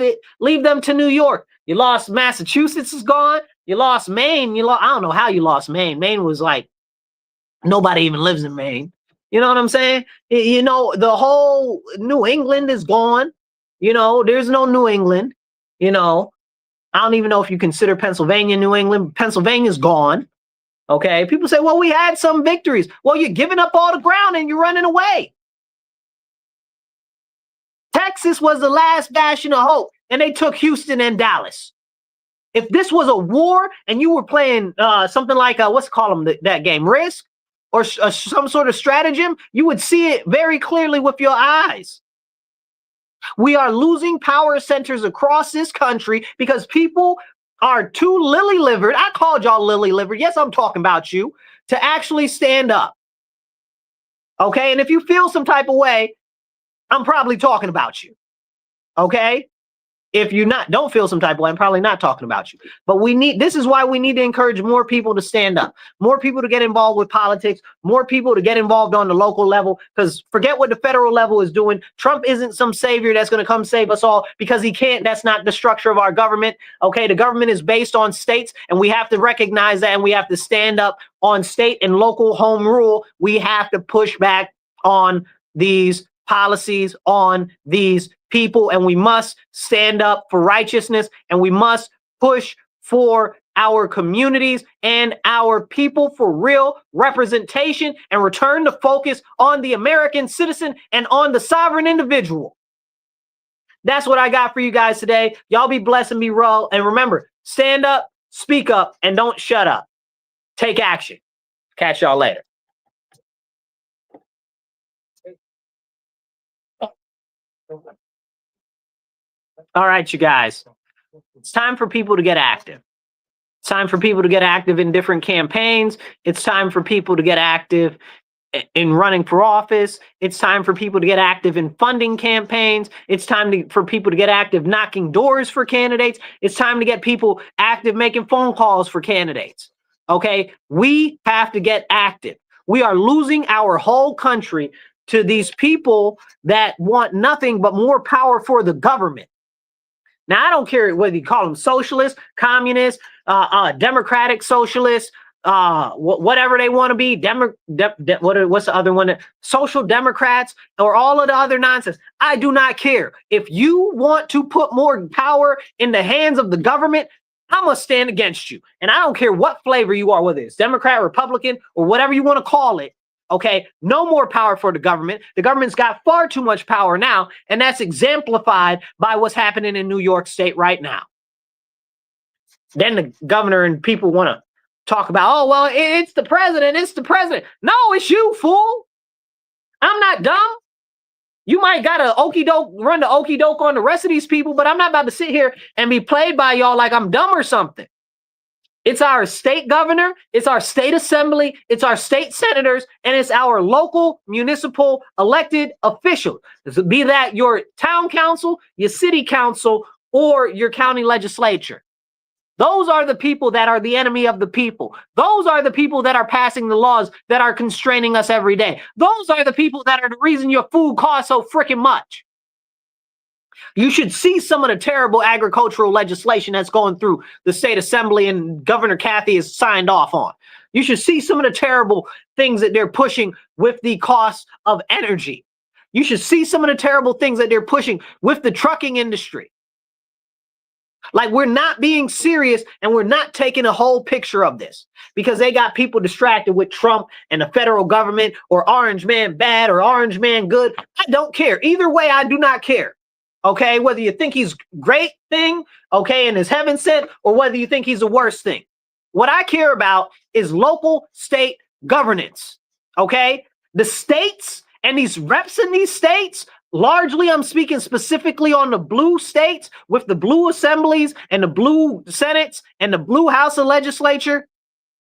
them to New York. You lost Massachusetts is gone. You lost Maine. I don't know how you lost Maine. Maine was like, nobody even lives in Maine. You know what I'm saying? You know, the whole New England is gone. You know, there's no New England. You know, I don't even know if you consider Pennsylvania New England. Pennsylvania's gone. Okay. People say, well, we had some victories. Well, you're giving up all the ground and you're running away. Texas was the last bastion of hope, and they took Houston and Dallas. If this was a war and you were playing something like, that game, Risk, or some sort of stratagem, you would see it very clearly with your eyes. We are losing power centers across this country because people are too lily-livered. I called y'all lily-livered. Yes, I'm talking about you, to actually stand up. Okay, and if you feel some type of way, I'm probably talking about you. Okay? If you don't feel some type of way, I'm probably not talking about you. But this is why we need to encourage more people to stand up, more people to get involved with politics, more people to get involved on the local level, because forget what the federal level is doing. Trump isn't some savior that's going to come save us all, because he can't. That's not the structure of our government. Okay, the government is based on states, and we have to recognize that, and we have to stand up on state and local home rule. We have to push back on these policies, on these people, and we must stand up for righteousness, and we must push for our communities and our people for real representation and return the focus on the American citizen and on the sovereign individual. That's what I got for you guys today. Y'all be blessed and be real. And remember, stand up, speak up, and don't shut up. Take action. Catch y'all later. All right, you guys. It's time for people to get active. It's time for people to get active in different campaigns. It's time for people to get active in running for office. It's time for people to get active in funding campaigns. It's time for people to get active knocking doors for candidates. It's time to get people active making phone calls for candidates. Okay? We have to get active. We are losing our whole country to these people that want nothing but more power for the government. Now, I don't care whether you call them socialists, communists, democratic socialists, whatever they want to be, what's the other one? Social democrats, or all of the other nonsense. I do not care. If you want to put more power in the hands of the government, I'm going to stand against you. And I don't care what flavor you are, whether it's Democrat, Republican, or whatever you want to call it. Okay, no more power for the government. The government's got far too much power now, and that's exemplified by what's happening in New York State right now. Then the governor and people want to talk about, oh, well, it's the president, it's the president. No, it's you, fool. I'm not dumb. You might got to run the okey doke on the rest of these people, but I'm not about to sit here and be played by y'all like I'm dumb or something. It's our state governor, it's our state assembly, it's our state senators, and it's our local municipal elected officials. Be that your town council, your city council, or your county legislature. Those are the people that are the enemy of the people. Those are the people that are passing the laws that are constraining us every day. Those are the people that are the reason your food costs so freaking much. You should see some of the terrible agricultural legislation that's going through the state assembly and Governor Kathy has signed off on. You should see some of the terrible things that they're pushing with the cost of energy. You should see some of the terrible things that they're pushing with the trucking industry. Like, we're not being serious and we're not taking a whole picture of this because they got people distracted with Trump and the federal government or orange man bad or orange man good. I don't care. Either way, I do not care. Okay, whether you think he's great thing, okay, and is heaven sent, or whether you think he's the worst thing. What I care about is local state governance, okay? The states and these reps in these states, largely I'm speaking specifically on the blue states with the blue assemblies and the blue senates and the blue House of Legislature,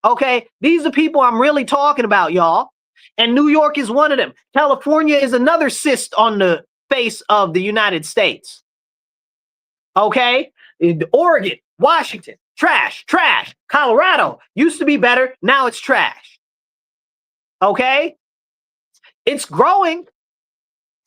okay? These are people I'm really talking about, y'all. And New York is one of them. California is another cyst on the face of the United States. Okay? Oregon, Washington, trash, trash. Colorado used to be better, now it's trash. Okay? It's growing,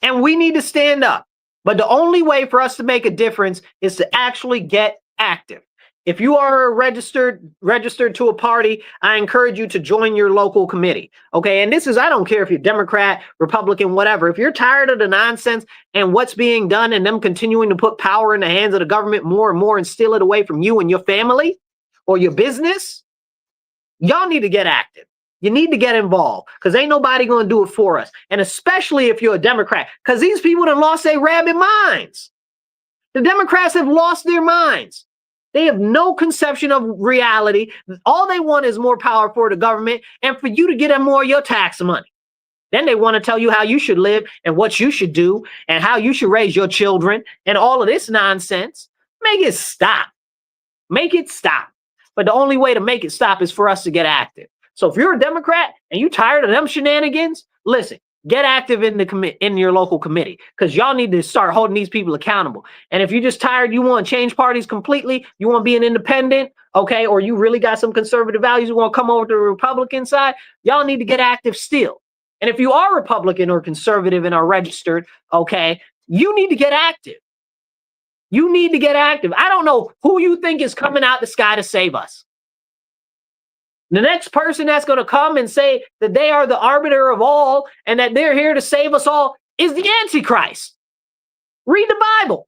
and we need to stand up. But the only way for us to make a difference is to actually get active. If you are registered to a party, I encourage you to join your local committee. Okay, and this is, I don't care if you're Democrat, Republican, whatever. If you're tired of the nonsense and what's being done and them continuing to put power in the hands of the government more and more and steal it away from you and your family or your business, y'all need to get active. You need to get involved because ain't nobody going to do it for us. And especially if you're a Democrat, because these people have lost their rabid minds. The Democrats have lost their minds. They have no conception of reality. All they want is more power for the government and for you to get them more of your tax money. Then they want to tell you how you should live and what you should do and how you should raise your children and all of this nonsense. Make it stop. Make it stop. But the only way to make it stop is for us to get active. So if you're a Democrat and you're tired of them shenanigans, listen. Get active in your local committee because y'all need to start holding these people accountable. And if you're just tired, you want to change parties completely, you want to be an independent, okay, or you really got some conservative values, you want to come over to the Republican side, y'all need to get active still. And if you are Republican or conservative and are registered, okay, you need to get active. You need to get active. I don't know who you think is coming out the sky to save us. The next person that's going to come and say that they are the arbiter of all and that they're here to save us all is the Antichrist. Read the Bible.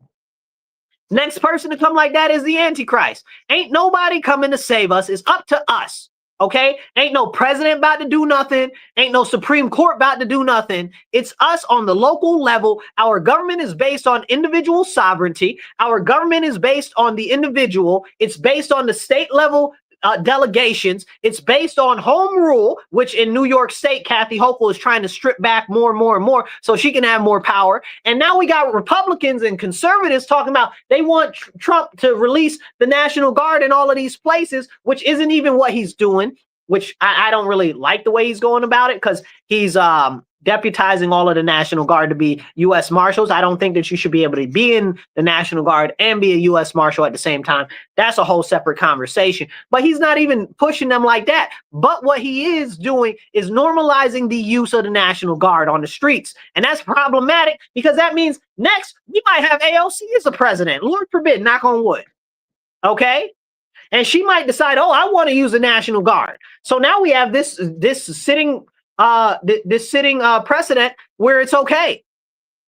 Next person to come like that is the Antichrist. Ain't nobody coming to save us. It's up to us. Okay? Ain't no president about to do nothing. Ain't no Supreme Court about to do nothing. It's us on the local level. Our government is based on individual sovereignty. Our government is based on the individual. It's based on the state level delegations. It's based on home rule, which in New York State, Kathy Hochul is trying to strip back more and more and more so she can have more power. And now we got Republicans and conservatives talking about they want Trump to release the National Guard in all of these places, which isn't even what he's doing, which I don't really like the way he's going about it because he's deputizing all of the National Guard to be U.S. Marshals. I don't think that you should be able to be in the National Guard and be a U.S. Marshal at the same time. That's a whole separate conversation. But he's not even pushing them like that. But what he is doing is normalizing the use of the National Guard on the streets. And that's problematic because that means next we might have AOC as the president. Lord forbid, knock on wood. Okay? And she might decide, oh, I want to use the National Guard. So now we have this sitting precedent where it's okay.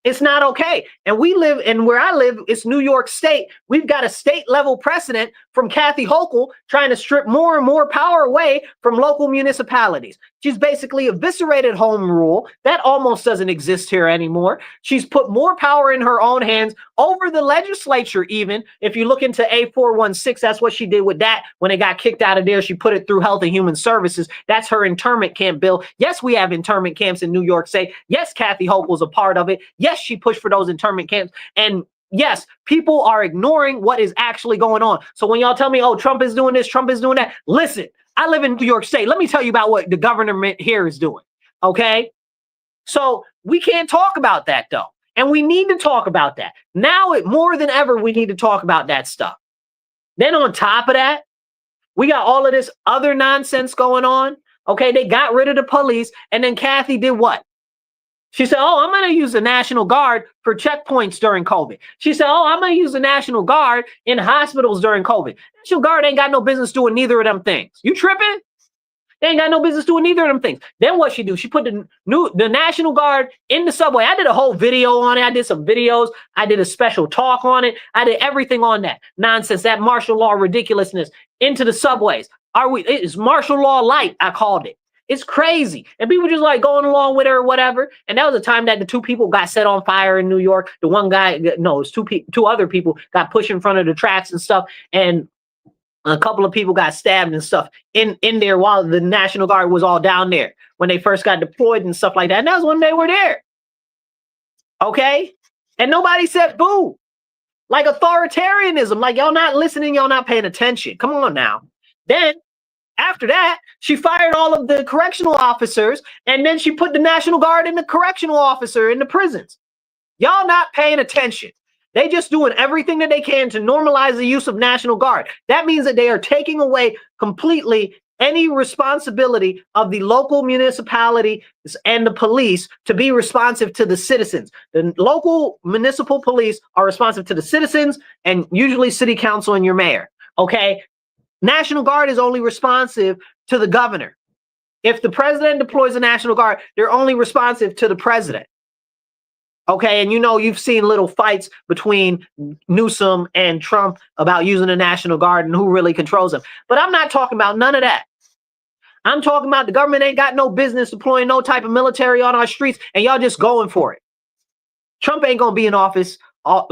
It's not okay. And we live, and where I live, it's New York State. We've got a state level precedent from Kathy Hochul trying to strip more and more power away from local municipalities. She's basically eviscerated home rule. That almost doesn't exist here anymore. She's put more power in her own hands over the legislature even. If you look into A416, that's what she did with that. When it got kicked out of there, she put it through Health and Human Services. That's her internment camp bill. Yes, we have internment camps in New York State. Yes, Kathy Hochul's a part of it. Yes, she pushed for those internment camps. And yes, people are ignoring what is actually going on. So when y'all tell me, oh, Trump is doing this, Trump is doing that, listen, I live in New York State. Let me tell you about what the government here is doing. Okay? So we can't talk about that though. And we need to talk about that. Now, more than ever, we need to talk about that stuff. Then on top of that, we got all of this other nonsense going on. Okay, they got rid of the police. And then Kathy did what? She said, oh, I'm going to use the National Guard for checkpoints during COVID. She said, oh, I'm going to use the National Guard in hospitals during COVID. National Guard ain't got no business doing neither of them things. You tripping? They ain't got no business doing neither of them things. Then what she do? She put the National Guard in the subway. I did a whole video on it. I did some videos. I did a special talk on it. I did everything on that nonsense, that martial law ridiculousness into the subways. It's martial law light, I called it. It's crazy. And people just like going along with her or whatever. And that was the time that the two people got set on fire in New York. The one guy, no, it was two other people got pushed in front of the tracks and stuff. And a couple of people got stabbed and stuff in there while the National Guard was all down there when they first got deployed and stuff like that. And that was when they were there. Okay? And nobody said boo. Like authoritarianism. Like y'all not listening, y'all not paying attention. Come on now. Then after that, she fired all of the correctional officers, and then she put the National Guard and the correctional officer in the prisons. Y'all not paying attention. They just doing everything that they can to normalize the use of National Guard. That means that they are taking away completely any responsibility of the local municipality and the police to be responsive to the citizens. The local municipal police are responsive to the citizens and usually city council and your mayor. Okay? National Guard is only responsive to the governor. If the president deploys the National Guard, they're only responsive to the president. Okay, and you know you've seen little fights between Newsom and Trump about using the National Guard and who really controls them. But I'm not talking about none of that. I'm talking about the government ain't got no business deploying no type of military on our streets, and y'all just going for it. Trump ain't gonna be in office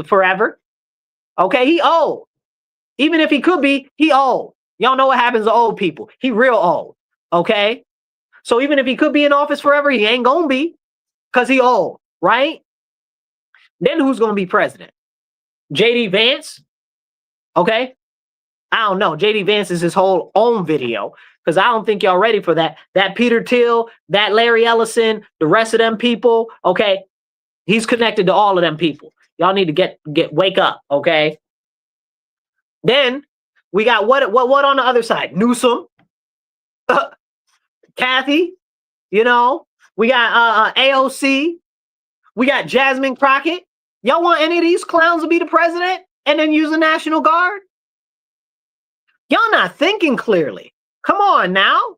forever. Okay, he old. Even if he could be, he old. Y'all know what happens to old people. He real old. Okay? So even if he could be in office forever, he ain't gonna be because he old, right? Then who's gonna be president? JD Vance? Okay? I don't know. JD Vance is his whole own video because I don't think y'all ready for that. That Peter Thiel, that Larry Ellison, the rest of them people, okay? He's connected to all of them people. Y'all need to wake up, okay? Then we got what on the other side? Newsom, Kathy, you know, we got AOC, we got Jasmine Crockett. Y'all want any of these clowns to be the president and then use the National Guard? Y'all not thinking clearly. Come on now.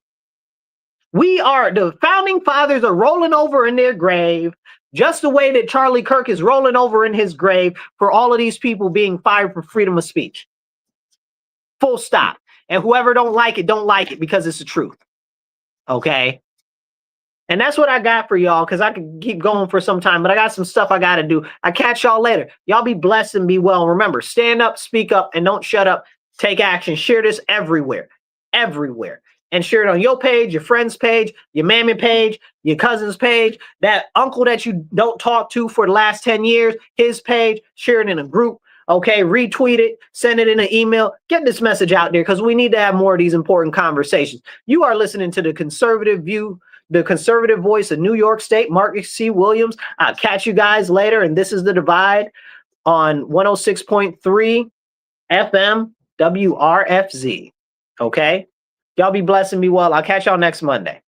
The founding fathers are rolling over in their grave just the way that Charlie Kirk is rolling over in his grave for all of these people being fired for freedom of speech. Full stop. And whoever don't like it because it's the truth. Okay? And that's what I got for y'all because I could keep going for some time, but I got some stuff I got to do. I catch y'all later. Y'all be blessed and be well. Remember, stand up, speak up, and don't shut up. Take action. Share this everywhere. Everywhere. And share it on your page, your friend's page, your mammy page, your cousin's page, that uncle that you don't talk to for the last 10 years, his page. Share it in a group. Okay, retweet it, send it in an email, get this message out there because we need to have more of these important conversations. You are listening to the Conservative View the conservative voice of New York State, Marcus C. Williams. I'll catch you guys later. And this is The Divide on 106.3 FM WRFZ. Okay? Y'all be blessed and be well. I'll catch y'all next Monday.